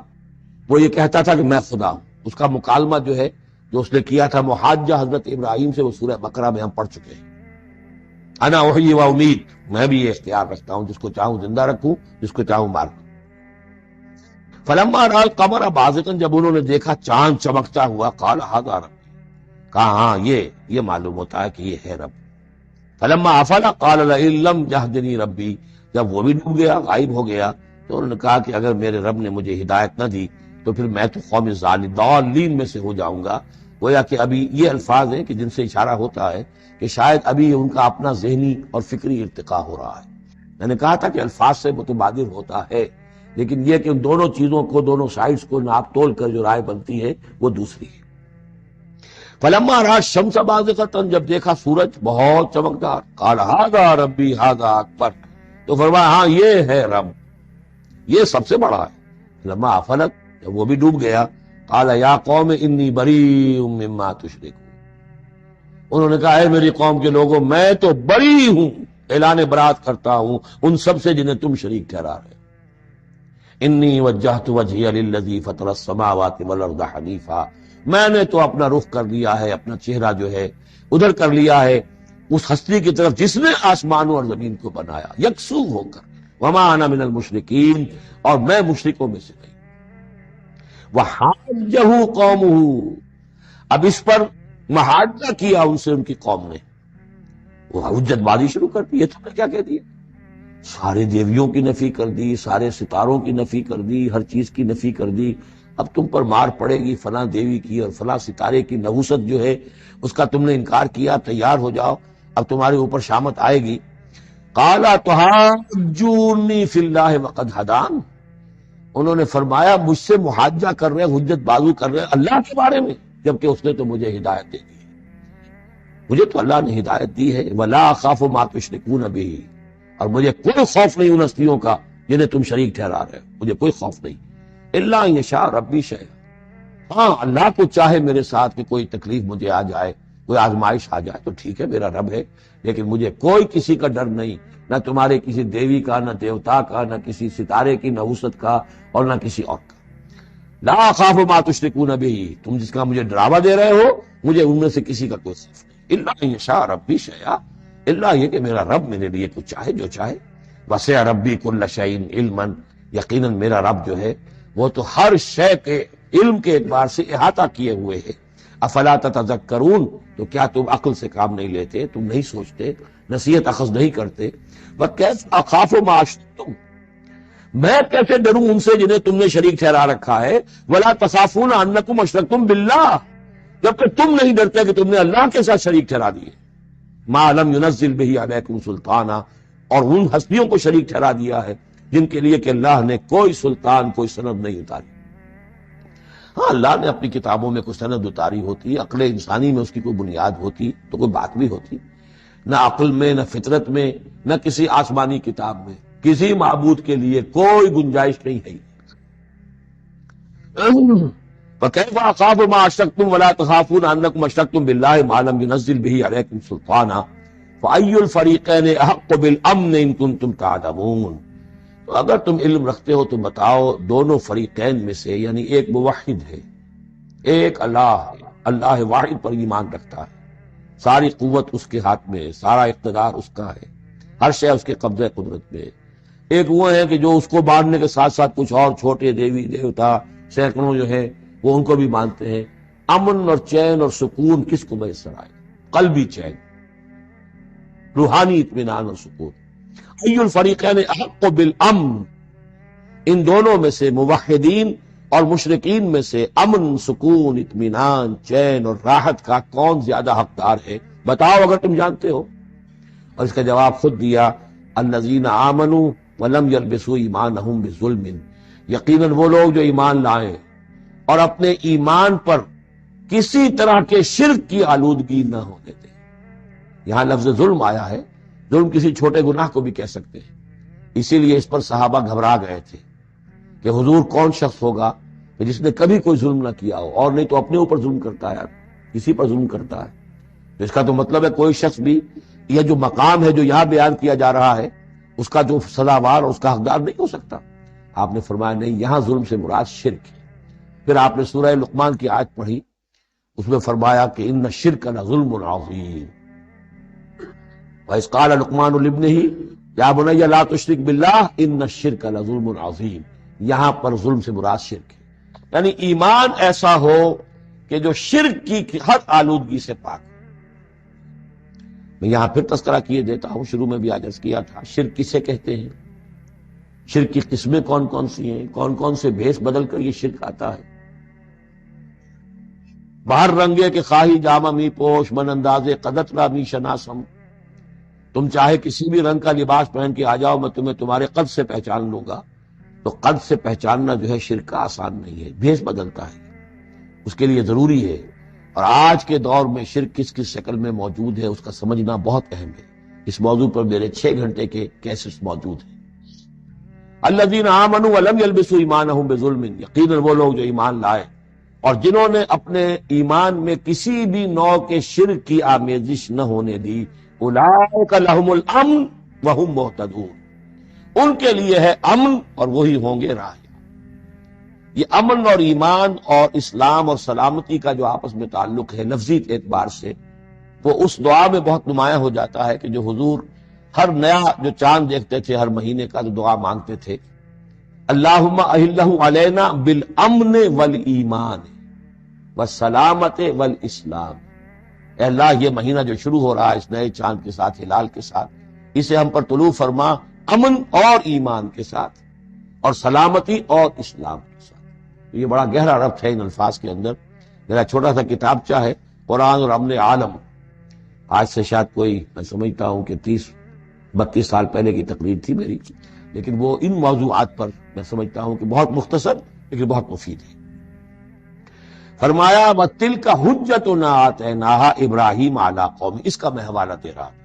وہ یہ کہتا تھا کہ میں خدا ہوں۔ اس کا مکالمہ جو ہے جو اس نے کیا تھا محاجہ حضرت ابراہیم سے، وہ سورہ بقرہ میں ہم پڑھ چکے ہیں۔ انا احیی و امید، میں بھی یہ اختیار رکھتا ہوں، جس کو چاہوں زندہ رکھوں، جس کو چاہوں مار دوں۔ فلما رأى القمر بازغا، جب انہوں نے دیکھا چاند چمکتا ہوا، قال ھذا ربی، کہا ہاں یہ معلوم ہوتا ہے کہ یہ ہے رب۔ فلما افل قال لئن لم يهدنی ربی، جب وہ بھی ڈوب گیا، غائب ہو گیا، تو انہوں نے کہا کہ اگر میرے رب نے مجھے ہدایت نہ دی تو پھر میں تو قوم ضالین میں سے ہو جاؤں گا۔ گویا کہ ابھی یہ الفاظ ہیں کہ جن سے اشارہ ہوتا ہے کہ شاید ابھی ان کا اپنا ذہنی اور فکری ارتقاء ہو رہا ہے۔ میں نے کہا تھا کہ الفاظ سے متبادل ہوتا ہے، لیکن یہ کہ ان دونوں چیزوں کو، دونوں سائڈز کو ناپ تول کر جو رائے بنتی ہے وہ دوسری ہے۔ فلما رأى الشمس بازغة، جب دیکھا سورج بہت چمکدار، قال ھذا ربی ھذا اکبر، تو فرمایا ہاں یہ ہے رب، یہ سب سے بڑا ہے۔ لما افلت، جب وہ بھی ڈوب گیا، قال یا قوم انی بریء مما تشرکون، انہوں نے کہا اے میری قوم کے لوگوں، میں تو بری ہوں، اعلان برات کرتا ہوں ان سب سے جنہیں تم شریک ٹھہرا رہے۔ انی وجہت وجہی للذی فطر السماوات والارض حنیفا، میں نے تو اپنا رخ کر لیا ہے، اپنا چہرہ جو ہے ادھر کر لیا ہے اس ہستی کی طرف جس نے آسمانوں اور زمین کو بنایا، یکسو ہو کر، وما انا من المشرکین، اور میں مشرکوں میں سے نہیں۔ وحاجہ قومہ، اب اس پر محاجہ کیا ان سے ان کی قوم نے، وہ حجت بازی شروع کر دی، یہ تم نے کیا کہہ دیا؟ سارے دیویوں کی نفی کر دی، سارے ستاروں کی نفی کر دی، ہر چیز کی نفی کر دی، اب تم پر مار پڑے گی فلاں دیوی کی اور فلاں ستارے کی نحوست جو ہے اس کا تم نے انکار کیا، تیار ہو جاؤ، اب تمہارے اوپر شامت آئے گی۔ قال تحاجونی فی اللہ وقد ہدان، انہوں نے فرمایا مجھ سے محاجہ کر رہے، حجت بازو کر رہے اللہ کے بارے میں، جبکہ اس نے تو مجھے ہدایت دے دی ہے، مجھے تو اللہ نے ہدایت دی ہے۔ ولا اخاف ما تشرکون بہ، اور مجھے کوئی خوف نہیں ان ہستیوں کا جنہیں تم شریک ٹھہرا رہے ہو، مجھے کوئی خوف نہیں۔ الا ان یشاء ربی شیئا، ہاں اللہ کو چاہے میرے ساتھ کہ کوئی تکلیف مجھے آ جائے، کوئی آزمائش آ جائے تو ٹھیک ہے، میرا رب ہے، لیکن مجھے کوئی کسی کا ڈر نہیں، نہ تمہارے کسی دیوی کا، نہ دیوتا کا، نہ کسی ستارے کی نحوست کا، اور نہ کسی اور کا۔ لا اخاف ما تشرکون بہ، تم جس کا مجھے ڈراوا دے رہے ہو، مجھے ان میں سے کسی کا کوئی خوف نہیں۔ الا ان یشاء ربی شیئا، اللہ یہ کہ میرا رب میرے لیے کچھ چاہے جو چاہے. وسع ربی کل شیء علما، یقیناً میرا رب جو ہے وہ تو ہر شے کے علم کے اعتبار سے احاطہ کیے ہوئے ہے. افلا تتذکرون، تو کیا تم عقل سے کام نہیں لیتے، تم نہیں سوچتے، نصیحت اخذ نہیں کرتے. وَكَيْفَ أَخَافُ مَا أَشْرَكْتُمْ، میں کیسے ڈروں ان سے جنہیں تم نے شریک ٹھہرا رکھا ہے. وَلَا تَخَافُونَ أَنَّكُمْ أَشْرَكْتُمْ بِاللَّهِ، جبکہ تم نہیں ڈرتے کہ تم نے اللہ کے ساتھ شریک ٹھہرا دیے. مَا لَمْ يُنَزِّلْ بِهِ عَلَيْكُمْ سُلْطَانًا، اور ان ہستیوں کو شریک ٹھہرا دیا ہے جن کے لیے کہ اللہ نے کوئی سلطان، کوئی سند نہیں اتاری. ہاں اللہ نے اپنی کتابوں میں کوئی سند اتاری ہوتی، عقل انسانی میں اس کی کوئی بنیاد ہوتی تو کوئی بات بھی ہوتی. نہ عقل میں، نہ فطرت میں، نہ کسی آسمانی کتاب میں کسی معبود کے لیے کوئی گنجائش نہیں ہے. فَكَيْفَ أَخَافُ مَا أَشْرَكْتُمْ وَلَا تَخَافُونَ أَنَّكُمْ أَشْرَكْتُمْ بِاللَّهِ مَا لَمْ يُنَزِّلْ بِهِ عَلَيْكُمْ سُلْطَانًا فَأَيُّ الْفَرِيقَيْنِ أَحَقُّ بِالْأَمْنِ إِن كُنتُمْ تَعْلَمُونَ. تو اگر تم علم رکھتے ہو تو بتاؤ دونوں فریقین میں سے، یعنی ایک موحد ہے، ایک اللہ ہے، اللہ واحد پر ایمان رکھتا ہے، ساری قوت اس کے ہاتھ میں ہے، سارا اقتدار اس کا ہے، ہر شے اس کے قبضہ قدرت میں ہے. ایک وہ ہے کہ جو اس کو ماننے کے ساتھ ساتھ کچھ اور چھوٹے دیوی دیوتا سینکڑوں جو ہیں وہ ان کو بھی مانتے ہیں. امن اور چین اور سکون کس کو میسر آئے؟ قلبی چین، روحانی اطمینان اور سکون. ای الفریقین احق بالامن، ان دونوں میں سے موحدین اور مشرکین میں سے امن، سکون، اطمینان، چین اور راحت کا کون زیادہ حقدار ہے؟ بتاؤ اگر تم جانتے ہو. اور اس کا جواب خود دیا، الذین آمنوا ولم یلبسوا ایمانہم بظلم، یقیناً وہ لوگ جو ایمان لائیں اور اپنے ایمان پر کسی طرح کے شرک کی آلودگی نہ ہونے دیں. یہاں لفظ ظلم آیا ہے، ظلم کسی چھوٹے گناہ کو بھی کہہ سکتے ہیں. اسی لیے اس پر صحابہ گھبرا گئے تھے کہ حضور کون شخص ہوگا کہ جس نے کبھی کوئی ظلم نہ کیا ہو، اور نہیں تو اپنے اوپر ظلم کرتا ہے، کسی پر ظلم کرتا ہے. تو اس کا تو مطلب ہے کوئی شخص بھی یہ جو مقام ہے جو یہاں بیان کیا جا رہا ہے اس کا جو سزاوار اور اس کا حقدار نہیں ہو سکتا. آپ نے فرمایا نہیں، یہاں ظلم سے مراد شرک ہے. پھر آپ نے سورہ لقمان کی آیت پڑھی، اس میں فرمایا کہ ان الشرک لظلم عظیم. وَإِذْ قَالَ لُقْمَانُ لِابْنِهِ يَا بُنَيَّ لَا تُشْرِكْ بِاللَّهِ إِنَّ الشِّرْكَ لَظُلْمٌ عَظِيمٌ. یہاں پر ظلم سے مراد شرک ہے، یعنی ایمان ایسا ہو کہ جو شرک کی ہر آلودگی سے پاک. میں یہاں پھر تذکرہ کیے دیتا ہوں، شروع میں بھی عرض کیا تھا شرک کسے کہتے ہیں، شرک کی قسمیں کون کون سی ہیں، کون کون سے بھیس بدل کر یہ شرک آتا ہے. باہر رنگے کے خواہی جامہ می پوش، من اندازے قدت را می شناسم. تم چاہے کسی بھی رنگ کا لباس پہن کے آ جاؤ، میں تمہیں تمہارے قد سے پہچان لوں گا. تو قد سے پہچاننا جو ہے شرک کا آسان نہیں ہے، بھیس بدلتا ہے، اس کے لیے ضروری ہے. اور آج کے دور میں شرک کس کس شکل میں موجود ہے اس کا سمجھنا بہت اہم ہے. اس موضوع پر میرے 6 گھنٹے کے کیسٹس موجود ہیں. الذین آمنوا ولم یلبسوا ایمانہم بظلم، یقیناً وہ لوگ جو ایمان لائے اور جنہوں نے اپنے ایمان میں کسی بھی نوع کے شرک کی آمیزش نہ ہونے دی، اولئک لہم الامن وہم مہتدون، ان کے لیے ہے امن اور وہی ہوں گے راہ. یہ امن اور ایمان اور اسلام اور سلامتی کا جو آپس میں تعلق ہے لفظی اعتبار سے، وہ اس دعا میں بہت نمایاں ہو جاتا ہے کہ جو حضور ہر نیا جو چاند دیکھتے تھے ہر مہینے کا، تو دعا مانگتے تھے، اللہم اہلہ علینا بالامن والایمان والسلامت والاسلام. اے اللہ یہ مہینہ جو شروع ہو رہا ہے اس نئے چاند کے ساتھ، ہلال کے ساتھ، اسے ہم پر طلوع فرما امن اور ایمان کے ساتھ اور سلامتی اور اسلام کے ساتھ. یہ بڑا گہرا ربط ہے ان الفاظ کے اندر. میرا چھوٹا سا کتابچہ ہے قرآن اور امن عالم، آج سے شاید کوئی میں سمجھتا ہوں کہ 30-32 سال پہلے کی تقریر تھی میری، لیکن وہ ان موضوعات پر میں سمجھتا ہوں کہ بہت مختصر لیکن بہت مفید ہے. فرمایا وَتِلْكَ حُجَّتُنَا آتَيْنَاهَا إِبْرَاهِيمَ عَلَىٰ قَوْمِهِ، اس کا میں حوالہ دے رہا ہوں.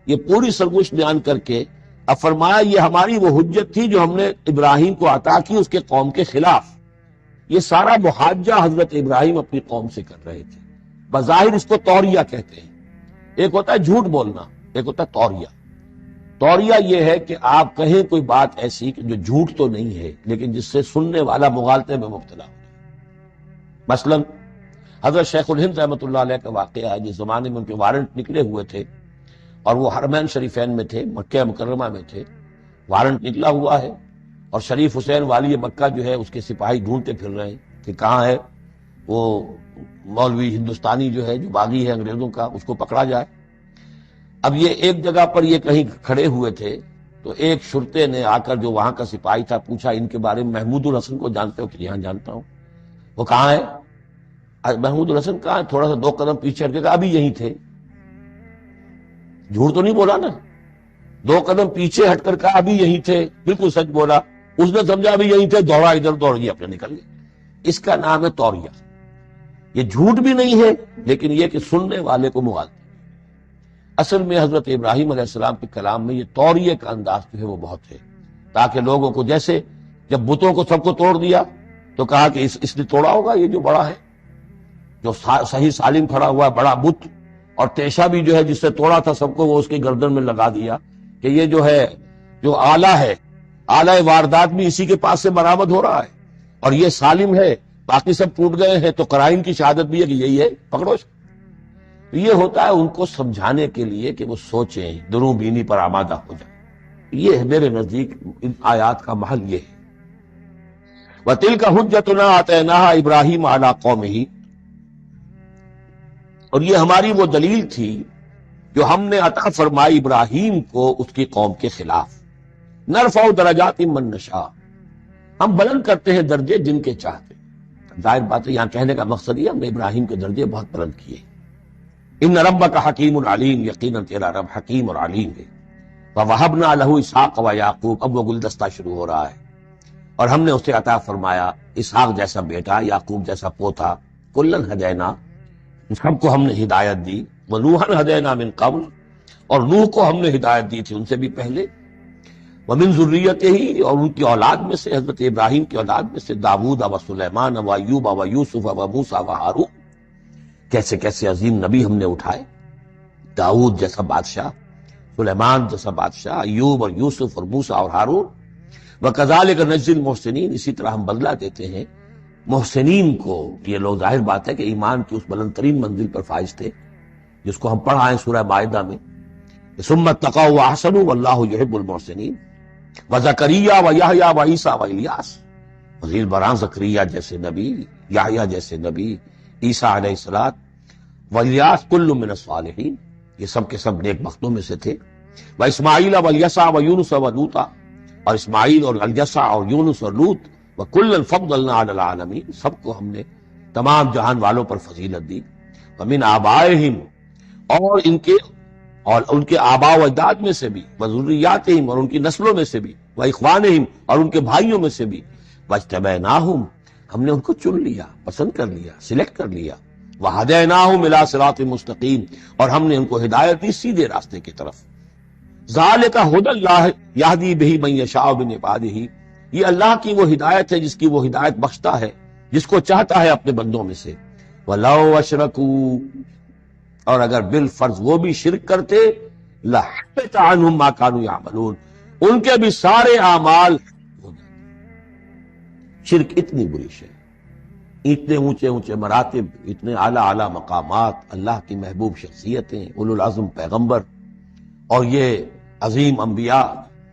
یہ پوری سرگوش بیان کر کے اب فرمایا یہ ہماری وہ حجت تھی جو ہم نے ابراہیم کو عطا کی اس کے قوم کے خلاف. یہ سارا محاجہ حضرت ابراہیم اپنی قوم سے کر رہے تھے. بظاہر اس کو توریہ کہتے ہیں. ایک ہوتا ہے جھوٹ بولنا، ایک ہوتا ہے توریہ. توریہ یہ ہے کہ آپ کہیں کوئی بات ایسی کہ جو جھوٹ تو نہیں ہے لیکن جس سے سننے والا مغالطے میں مبتلا ہو. مثلا حضرت شیخ الہند رحمۃ اللہ علیہ کا واقعہ ہے، جس زمانے میں ان کے وارنٹ نکلے ہوئے تھے اور وہ حرمین شریفین میں تھے، مکہ مکرمہ میں تھے، وارنٹ نکلا ہوا ہے، اور شریف حسین والی مکہ جو ہے اس کے سپاہی ڈھونڈتے پھر رہے ہیں کہ کہاں ہے وہ مولوی ہندوستانی جو ہے جو باغی ہے انگریزوں کا، اس کو پکڑا جائے۔ اب یہ ایک جگہ پر یہ کہیں کھڑے ہوئے تھے تو ایک شرطے نے آ کر جو وہاں کا سپاہی تھا پوچھا ان کے بارے میں محمود الحسن کو جانتے ہو؟ کہ یہاں جانتا ہوں۔ وہ کہاں ہے؟ محمود الحسن کہاں ہے؟ تھوڑا سا 2 قدم پیچھے ہٹ کے کہا ابھی یہیں تھے۔ جھوٹ تو نہیں بولا نا، 2 قدم پیچھے ہٹ کر کہا ابھی یہیں تھے، بالکل سچ بولا۔ اس نے سمجھا ابھی یہیں تھے، دوڑا ادھر، دوڑ گیا اپنے نکل گئے۔ اس کا نام ہے توریہ۔ یہ جھوٹ بھی نہیں ہے لیکن یہ کہ سننے والے کو مغالطہ۔ اصل میں حضرت ابراہیم علیہ السلام کے کلام میں یہ توریہ کا انداز جو ہے وہ بہت ہے، تاکہ لوگوں کو، جیسے جب بتوں کو سب کو توڑ دیا تو کہا کہ اس نے توڑا ہوگا، یہ جو بڑا ہے، جو صحیح سالم کھڑا ہوا ہے بڑا بت، اور تیشا بھی جو ہے جس سے توڑا تھا سب کو وہ اس کی گردن میں لگا دیا کہ یہ جو ہے جو آلہ ہے، آلہ واردات بھی اسی کے پاس سے برآمد ہو رہا ہے، اور یہ سالم ہے، باقی سب ٹوٹ گئے ہیں، تو قرائن کی شہادت بھی ہے کہ یہی ہے، پکڑو اس کو۔ یہ ہوتا ہے ان کو سمجھانے کے لیے کہ وہ سوچیں، دروں بینی پر آمادہ ہو جائیں۔ یہ میرے نزدیک ان آیات کا محل یہ ہے۔ وَتِلْكَ حُجَّتُنَا آتَيْنَاهَا إِبْرَاهِيمَ عَلَىٰ قَوْمِهِ، اور یہ ہماری وہ دلیل تھی جو ہم نے عطا فرمائی ابراہیم کو اس کی قوم کے خلاف۔ نرفع درجات من نشاء، ہم بلند کرتے ہیں درجے جن کے چاہتے۔ ظاہر بات ہے یہاں کہنے کا مقصد یہ ہم نے ابراہیم کے درجے بہت بلند کیے۔ ان ربک حکیم علیم، یقیناً تیرا رب حکیم اور علیم ہے۔ وَوَهَبْنَا لَهُ اسحاق وَيَعْقُوب، اب وہ گلدستہ شروع ہو رہا ہے، اور ہم نے اسے عطا فرمایا اسحاق جیسا بیٹا، یعقوب جیسا پوتا، کلن ہدینا، سب کو ہم نے ہدایت دی، وَنُوحًا ہدینا من قبل، اور نوح کو ہم نے ہدایت دی تھی ان سے بھی پہلے، ومن ذریتہ، اور ان کی اولاد میں سے، حضرت ابراہیم کی اولاد میں سے، داؤد و سلیمان و ایوب و یوسف و موسیٰ و ہارون، کیسے کیسے عظیم نبی ہم نے اٹھائے، داؤد جیسا بادشاہ، سلیمان جیسا بادشاہ، ایوب اور یوسف اور موسیٰ اور ہارون۔ وَكَذَلِكَ نَجْزِي الْمُحْسِنِينَ، اسی طرح ہم بدلہ دیتے ہیں محسنین کو۔ یہ لوگ ظاہر بات ہے کہ ایمان کی اس بلند ترین منزل پر فائز تھے جس کو ہم پڑھا ہے سورہ مائدہ میں، ثُمَّ اتَّقَوْا وَأَحْسَنُوا وَاللَّهُ يُحِبُّ الْمُحْسِنِينَ۔ وَزَكَرِيَّا وَيَحْيَا وَعِیسیٰ وَإِلیاس، وزیر برآں زکریا جیسے نبی، یحییٰ جیسے نبی، عیسیٰ علیہ السلام، وإلیاس کل من الصالحین، یہ سب کے سب نیک بختوں میں سے تھے۔ وإسماعیل وَالْیسع وَیونس وَلوطا، اور اسماعیل اور الیسع اور یونس اور لوط، وَكُلًّا فَضَّلْنَا عَلَى الْعَالَمِینَ، سب کو ہم نے تمام جہان والوں پر فضیلت دی۔ وَمِنْ آبائِهِمْ، اور ان کے آباء و اجداد میں سے بھی، وذریاتہم، اور ان کی نسلوں میں سے بھی، واخوانہم، اور ان کے بھائیوں میں سے بھی، واجتبیناہم، ہم نے ان کو چن لیا، پسند کر لیا، سلیکٹ کر لیا، وہدیناہم الی صراط مستقیم، اور ہم نے ان کو ہدایت دی سیدھے راستے کی طرف۔ ذالک ھدی اللہ یہدی بہ من یشاء من عبادہ، یہ اللہ کی وہ ہدایت ہے جس کی وہ ہدایت بخشتا ہے جس کو چاہتا ہے اپنے بندوں میں سے۔ وَلَوْ أَشْرَكُوا، اور اگر بالفرض وہ بھی شرک کرتے، لَحَبِطَ عَنْهُمْ مَا كَانُوا يَعْمَلُونَ، ان کے بھی سارے اعمال ہو جاتے۔ شرک اتنی بری شے، اتنے اونچے اونچے مراتب، اتنے اعلیٰ اعلیٰ مقامات، اللہ کی محبوب شخصیتیں، اولو العزم پیغمبر اور یہ عظیم انبیاء،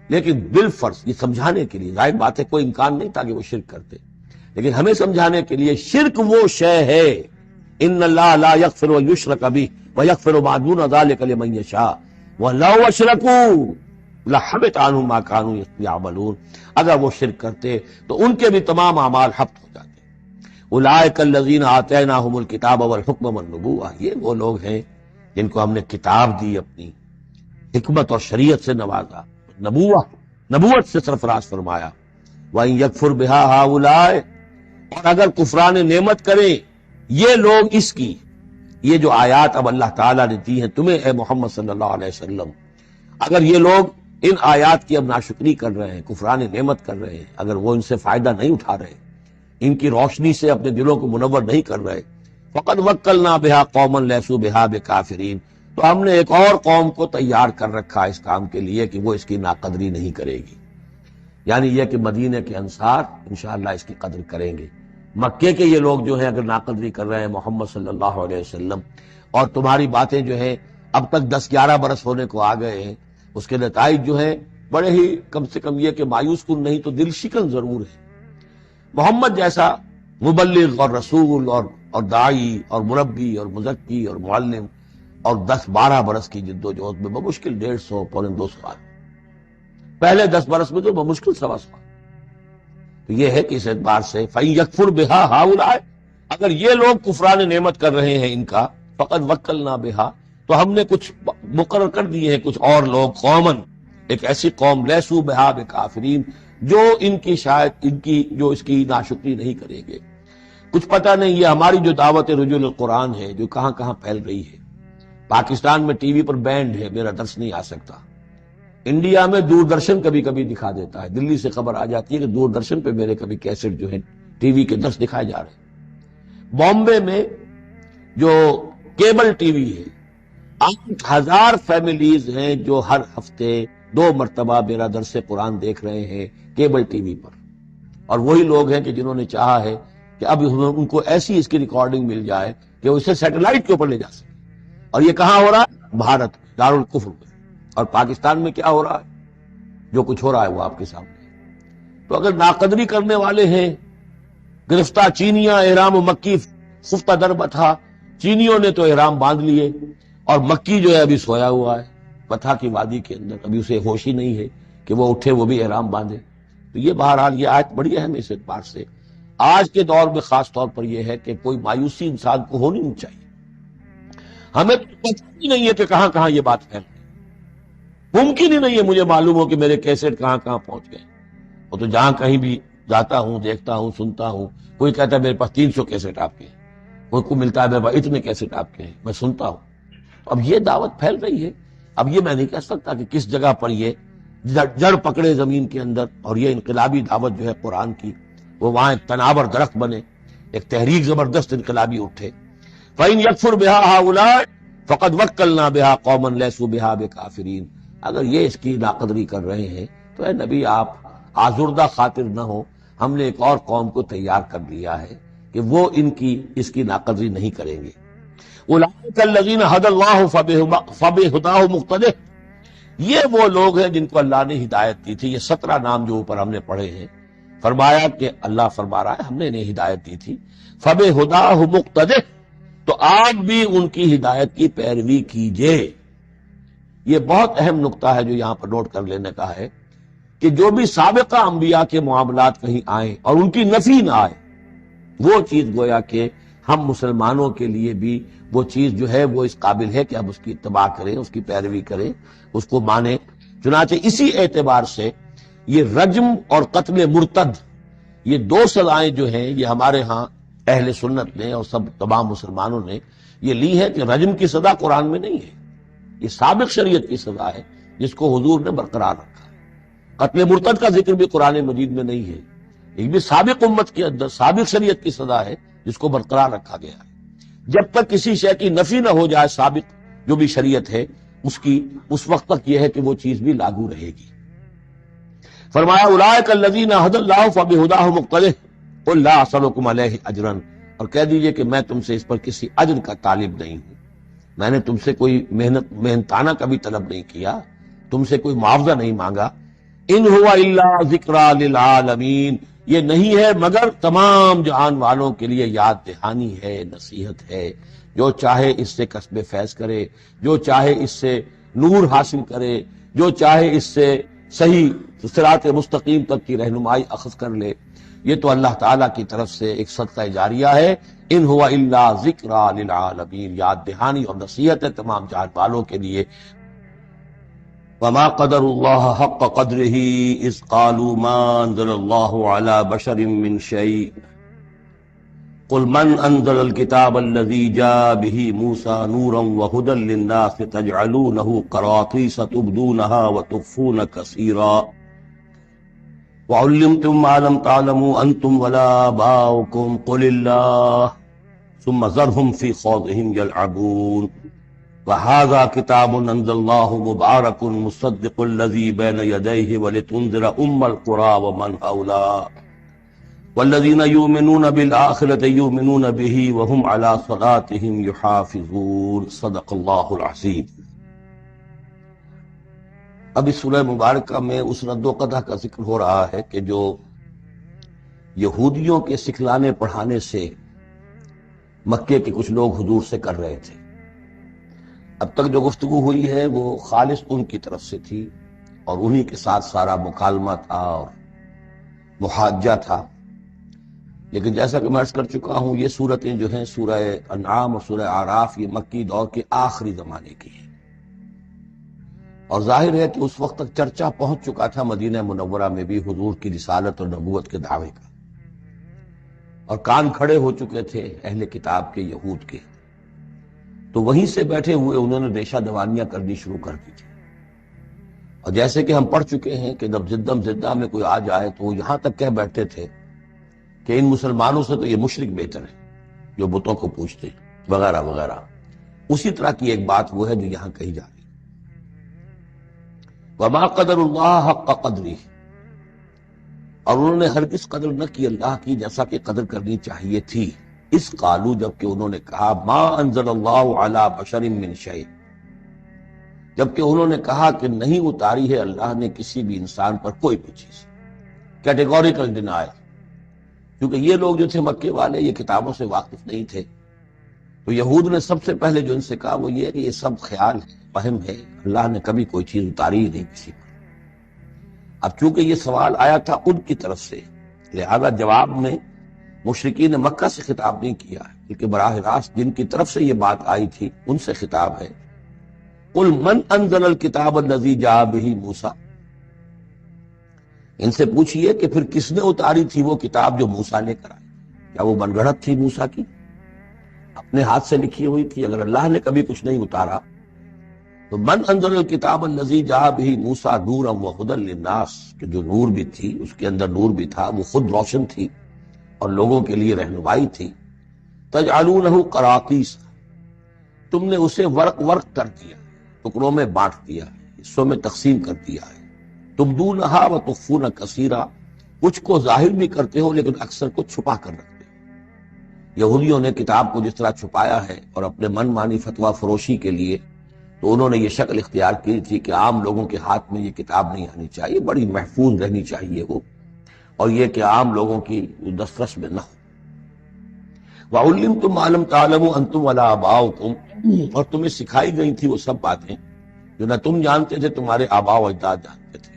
لیکن بالفرض یہ سمجھانے کے لیے، ظاہر بات ہے کوئی امکان نہیں تھا کہ وہ شرک کرتے، لیکن ہمیں سمجھانے کے لیے شرک وہ شے ہے، ان اللہ لا یغفر ان یشرک بہ ویغفر ما دون ذلک لمن یشاء ولو اشرکوا لحبط عنہم ما کانوا یعملون، اگر وہ شرک کرتے تو ان کے بھی تمام اعمال حبط ہو جاتے۔ اولئک الذین آتیناہم الکتاب والحکم والنبوۃ، یہ وہ لوگ ہیں جن کو ہم نے کتاب دی، اپنی حکمت اور شریعت سے نوازا، نبوت سے سرفراز فرمایا۔ وَإِن يَكْفُرْ بِهَا هَؤُلَاءِ، اور اگر کفران نعمت کریں یہ لوگ اس کی، یہ جو آیات اب اللہ تعالیٰ نے دی ہیں تمہیں اے محمد صلی اللہ علیہ وسلم، اگر یہ لوگ ان آیات کی اب ناشکری کر رہے ہیں، کفران نعمت کر رہے ہیں، اگر وہ ان سے فائدہ نہیں اٹھا رہے، ان کی روشنی سے اپنے دلوں کو منور نہیں کر رہے، فَقَدْ وَكَّلْنَا بِهَا قَوْمًا لَيْسُوا بِهَا بِكَافِرِينَ، تو ہم نے ایک اور قوم کو تیار کر رکھا اس کام کے لیے کہ وہ اس کی ناقدری نہیں کرے گی، یعنی یہ کہ مدینے کے انصار انشاءاللہ اس کی قدر کریں گے۔ مکے کے یہ لوگ جو ہیں اگر ناقدری کر رہے ہیں محمد صلی اللہ علیہ وسلم، اور تمہاری باتیں جو ہیں اب تک 10-11 برس ہونے کو آ گئے ہیں، اس کے نتائج جو ہیں بڑے ہی کم سے کم یہ کہ مایوس کن نہیں تو دل شکن ضرور ہے۔ محمد جیسا مبلغ اور رسول اور داعی اور مربی اور مزکی اور معلم اور 10-12 برس کی جد و جہد میں بمشکل 150 پونے 200 سال، پہلے 10 برس میں تو بمشکل 125 سال۔ تو یہ ہے کہ اس اعتبار سے فَإِن يَكْفُرْ بِهَا هَؤُلَاءِ، اگر یہ لوگ کفران نعمت کر رہے ہیں ان کا، فَقَدْ وَكَّلْنَا بِهَا، تو ہم نے کچھ مقرر کر دیے ہیں کچھ اور لوگ، قومن، ایک ایسی قوم، لیسو بہا بکافرین، جو ان کی شاید جو اس کی ناشکری نہیں کریں گے۔ کچھ پتہ نہیں یہ ہماری جو دعوت رجوع القرآن ہے جو کہاں کہاں پھیل رہی ہے۔ پاکستان میں ٹی وی پر بینڈ ہے، میرا درس نہیں آ سکتا۔ انڈیا میں دوردرشن کبھی کبھی دکھا دیتا ہے، دلی سے خبر آ جاتی ہے کہ دوردرشن پہ میرے کبھی کیسٹ جو ہے ٹی وی کے درس دکھائے جا رہے ہیں۔ بامبے میں جو کیبل ٹی وی ہے، 8,000 فیملیز ہیں جو ہر ہفتے 2 مرتبہ میرا درس قرآن دیکھ رہے ہیں کیبل ٹی وی پر، اور وہی لوگ ہیں کہ جنہوں نے چاہا ہے کہ اب ان کو ایسی اس کی ریکارڈنگ مل جائے کہ اسے سیٹلائٹ کے اوپر لے جا سکے۔ اور یہ کہاں ہو رہا ہے؟ بھارت، دارالکفر میں۔ اور پاکستان میں کیا ہو رہا ہے؟ جو کچھ ہو رہا ہے وہ آپ کے سامنے۔ تو اگر ناقدری کرنے والے ہیں، گرفتہ چینیاں احرام و مکی خفتہ در بتھا، چینیوں نے تو احرام باندھ لیے اور مکی جو ہے ابھی سویا ہوا ہے بتھا کی وادی کے اندر، ابھی اسے ہوش ہی نہیں ہے کہ وہ اٹھے وہ بھی احرام باندھے۔ تو یہ بہرحال یہ آیت بڑی اہم ہے اس اعتبار سے۔ آج کے دور میں خاص طور پر یہ ہے کہ کوئی مایوسی انسان کو ہونی نہیں چاہیے۔ ہمیں تو پتہ ہی نہیں ہے کہ کہاں کہاں یہ بات پھیل رہی ہے، ممکن ہی نہیں ہے مجھے معلوم ہو کہ میرے کیسٹ کہاں کہاں پہنچ گئے۔ وہ تو جہاں کہیں بھی جاتا ہوں، دیکھتا ہوں، سنتا ہوں، کوئی کہتا ہے میرے پاس 300 کیسٹ آپ کے ہیں، کوئی کو ملتا ہے میرے پاس اتنے کیسٹ آپ کے ہیں، میں سنتا ہوں۔ اب یہ دعوت پھیل رہی ہے، اب یہ میں نہیں کہہ سکتا کہ کس جگہ پر یہ جڑ پکڑے زمین کے اندر اور یہ انقلابی دعوت جو ہے قرآن کی وہ وہاں ایک تناور درخت بنے، ایک تحریک زبردست انقلابی اٹھے۔ فَإِن يَكْفُرْ بِهَا هَؤُلَاءِ فَقَدْ وَكَّلْنَا بِهَا قَوْمًا لَيْسُوا بِهَا بِكَافِرِينَ، اگر یہ اس کی ناقدری کر رہے ہیں تو اے نبی آپ آزردہ خاطر نہ ہو، ہم نے ایک اور قوم کو تیار کر لیا ہے کہ وہ اس کی ناقدری نہیں کریں گے۔ اولئک الذین ھدی اللہ فبہداہ مقتدہ، یہ وہ لوگ ہیں جن کو اللہ نے ہدایت دی تھی۔ یہ 17 نام جو اوپر ہم نے پڑھے ہیں، فرمایا کہ اللہ فرما رہا ہے ہم نے انہیں ہدایت دی تھی، فبہداہ مقتدہ، تو آپ بھی ان کی ہدایت کی پیروی کیجئے۔ یہ بہت اہم نقطہ ہے جو یہاں پر نوٹ کر لینے کا ہے کہ جو بھی سابقہ انبیاء کے معاملات کہیں آئیں اور ان کی نفی نہ آئے، وہ چیز گویا کہ ہم مسلمانوں کے لیے بھی وہ چیز جو ہے وہ اس قابل ہے کہ اب اس کی اتباع کریں، اس کی پیروی کریں، اس کو مانیں۔ چنانچہ اسی اعتبار سے یہ رجم اور قتل مرتد، یہ 2 سزائیں جو ہیں یہ ہمارے ہاں اہل سنت نے اور سب تمام مسلمانوں نے یہ لی ہے کہ رجم کی سزا قرآن میں نہیں ہے، یہ سابق شریعت کی سزا ہے جس کو حضور نے برقرار رکھا ہے۔ قتل مرتد کا ذکر بھی قرآن مجید میں نہیں ہے، یہ بھی سابق امت کے اندر سابق شریعت کی سزا ہے جس کو برقرار رکھا گیا ہے۔ جب تک کسی شے کی نفی نہ ہو جائے سابق جو بھی شریعت ہے اس کی، اس وقت تک یہ ہے کہ وہ چیز بھی لاگو رہے گی۔ فرمایا اولئک الذین ھدی اللہ فبہداہ مقتدہ قل لا اسألکم علیہ اجرا، اور کہہ دیجئے کہ میں تم سے اس پر کسی اجر کا طالب نہیں ہوں، میں نے تم سے کوئی محنتانہ کبھی طلب نہیں کیا، تم سے کوئی معاوضہ نہیں مانگا۔ ان ہوا الا ذکریٰ للعالمین، یہ نہیں ہے مگر تمام جہان والوں کے لیے یاد دہانی ہے، نصیحت ہے۔ جو چاہے اس سے کسب فیض کرے، جو چاہے اس سے نور حاصل کرے، جو چاہے اس سے صحیح صراط مستقیم تک کی رہنمائی اخذ کر لے، یہ تو اللہ تعالیٰ کی طرف سے ایک صدقہ جاریہ ہے۔ ان ہوا الا ذکریٰ للعالمین، یاد دہانی اور نصیحت ہے تمام جہان والوں کے لیے۔ وما قدر اللہ حق قدرہ اذ قالوا ما انزل اللہ علی بشر من شیء قل من انزل الكتاب الذي جاء به موسى نورا وهدى للناس تجعلونه قراطيس تبدونها وتخفون كثيرا وعلمتم ما لم تعلموا انتم ولا آباؤكم قل الله ثم ذرهم في خوضهم يلعبون وهذا كتاب انزل الله مبارك مصدق الذي بين يديه ولتنذر القرى ومن حولها والذين يؤمنون بالآخرة يؤمنون به وهم على صلاتهم يحافظون۔ صدق الله العظيم۔ اب اس سورہ مبارکہ میں اس رد و قدح کا ذکر ہو رہا ہے کہ جو یہودیوں کے سکھلانے پڑھانے سے مکے کے کچھ لوگ حضور سے کر رہے تھے۔ اب تک جو گفتگو ہوئی ہے وہ خالص ان کی طرف سے تھی اور انہی کے ساتھ سارا مکالمہ تھا اور محاجہ تھا، لیکن جیسا کہ میں عرض کر چکا ہوں یہ صورتیں جو ہیں سورہ انعام اور سورہ اعراف یہ مکی دور کے آخری زمانے کی ہیں، اور ظاہر ہے کہ اس وقت تک چرچا پہنچ چکا تھا مدینہ منورہ میں بھی حضور کی رسالت اور نبوت کے دعوے کا، اور کان کھڑے ہو چکے تھے اہل کتاب کے یہود کے، تو وہیں سے بیٹھے ہوئے انہوں نے ریشہ دوانیاں کرنی شروع کر دی تھی۔ اور جیسے کہ ہم پڑھ چکے ہیں کہ جب زدم زدہ میں کوئی آ جائے تو وہ یہاں تک کہہ بیٹھتے تھے کہ ان مسلمانوں سے تو یہ مشرک بہتر ہے جو بتوں کو پوجتے وغیرہ وغیرہ۔ اسی طرح کی ایک بات وہ ہے جو یہاں کہی جا رہی ہے، وما قدر اللہ حق قدری، اور انہوں نے ہرگز قدر نہ کی اللہ کی جیسا کہ قدر کرنی چاہیے تھی۔ اس قالو، جبکہ انہوں نے کہا ما انزل اللہ علی بشر من شیء، جبکہ انہوں نے کہا کہ نہیں اتاری ہے اللہ نے کسی بھی انسان پر کوئی بھی چیز، کیٹیگوریکل ڈینائل، کیونکہ یہ لوگ جو تھے مکے والے یہ کتابوں سے واقف نہیں تھے، تو یہود نے سب سے پہلے جو ان سے کہا وہ یہ ہے کہ یہ سب خیال ہے، وہم ہے، اللہ نے کبھی کوئی چیز اتاری ہی نہیں کسی پر۔ اب چونکہ یہ سوال آیا تھا ان کی طرف سے، لہذا جواب میں مشرکین مکہ سے خطاب نہیں کیا ہے، بلکہ براہ راست جن کی طرف سے یہ بات آئی تھی ان سے خطاب ہے۔ قل من انزل الکتاب الذی جاء بہ موسیٰ، ان سے پوچھئے کہ پھر کس نے اتاری تھی وہ کتاب جو موسیٰ نے کرائی؟ کیا وہ من گھڑت تھی موسیٰ کی، اپنے ہاتھ سے لکھی ہوئی تھی؟ اگر اللہ نے کبھی کچھ نہیں اتارا تو من انزل الکتاب الذی جاء بہ موسیٰ نورا وہدی للناس، کہ جو نور بھی تھی اس کے اندر نور بھی تھا، وہ خود روشن تھی اور لوگوں کے لیے رہنمائی تھی۔ تجعلونہ قراطیس، تم نے اسے ورق ورق کر دیا، ٹکڑوں میں بانٹ دیا، حصوں میں تقسیم کر دیا ہے۔ تبدونہا وتخفون کثیرا، کچھ کو ظاہر بھی کرتے ہو لیکن اکثر کو چھپا کر رکھتے ہو۔ یہودیوں نے کتاب کو جس طرح چھپایا ہے اور اپنے من مانی فتویٰ فروشی کے لیے تو انہوں نے یہ شکل اختیار کی تھی کہ عام لوگوں کے ہاتھ میں یہ کتاب نہیں آنی چاہیے، بڑی محفوظ رہنی چاہیے وہ، اور یہ کہ عام لوگوں کی دسترس میں نہ ہو۔ وَعُلِّمْتُمْ مَا لَمْ تَعْلَمُوا أَنْتُمْ وَلَا آبَاؤُكُمْ، اور تمہیں سکھائی گئی تھی وہ سب باتیں جو نہ تم جانتے تھے تمہارے آباء و اجداد جانتے تھے۔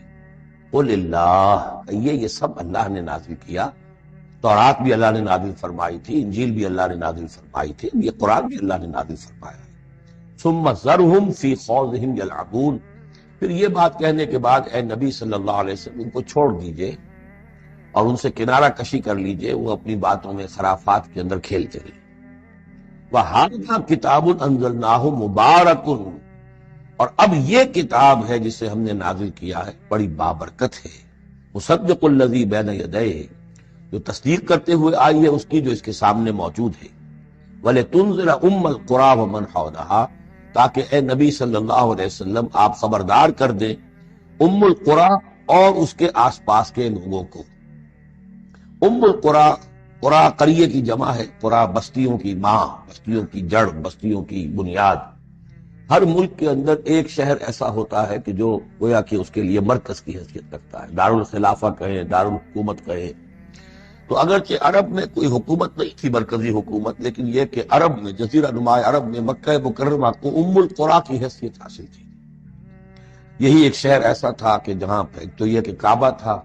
قُلِ اللَّهُ، یہ سب اللہ نے نازل کیا، تورات بھی اللہ نے نازل فرمائی تھی، انجیل بھی اللہ نے نازل فرمائی تھی، یہ قرآن بھی اللہ نے نازل فرمایا ہے۔ ثُمَّ ذَرْهُمْ فِي خَوْضِهِمْ يَلْعَبُونَ، پھر یہ بات کہنے کے بعد اے نبی صلی اللہ علیہ وسلم ان کو چھوڑ دیجئے اور ان سے کنارہ کشی کر لیجئے، وہ اپنی باتوں میں خرافات کے اندر کھیلتے رہے۔ وَهَذَا كِتَابٌ أَنزَلْنَاهُ مُبَارَكٌ، اور اب یہ کتاب ہے جسے ہم نے نازل کیا ہے بڑی بابرکت ہے، مصدق الذی بین یدیہ، جو تصدیق کرتے ہوئے آئی ہے اس کی جو اس کے سامنے موجود ہے۔ وَلِتُنذِرَ أُمَّ الْقُرَىٰ وَمَنْ حَوْلَهَا، تاکہ اے نبی صلی اللہ علیہ وسلم آپ خبردار کر دیں ام القریٰ اور اس کے آس پاس کے لوگوں کو۔ ام القریٰ، قریٰ قریے کی جمع ہے، قریٰ بستیوں کی ماں، بستیوں کی جڑ، بستیوں کی بنیاد۔ ہر ملک کے اندر ایک شہر ایسا ہوتا ہے کہ جو گویا کہ اس کے لیے مرکز کی حیثیت رکھتا ہے، دارالخلافہ کہیں، دارالحکومت کہیں۔ تو اگرچہ عرب میں کوئی حکومت نہیں تھی مرکزی حکومت، لیکن یہ کہ عرب میں، جزیرہ نما عرب میں مکہ مکرمہ کو ام القریٰ کی حیثیت حاصل تھی۔ یہی ایک شہر ایسا تھا کہ جہاں تو یہ کہ کعبہ تھا،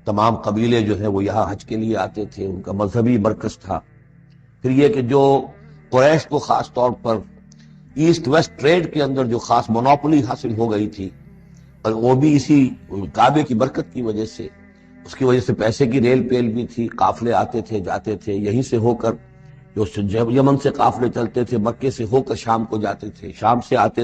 تمام قبیلے جو ہیں وہ یہاں حج کے لیے آتے تھے، ان کا مذہبی مرکز تھا۔ پھر یہ کہ جو قریش کو خاص طور پر ایسٹ ویسٹ ٹریڈ کے اندر جو خاص مونوپولی حاصل ہو گئی تھی، اور وہ بھی اسی کعبے کی برکت کی وجہ سے، اس کی وجہ سے پیسے کی ریل پیل بھی تھی، قافلے آتے تھے جاتے تھے، یہیں سے ہو کر جو یمن سے قافلے چلتے تھے، مکے سے ہو کر شام کو جاتے تھے، شام سے آتے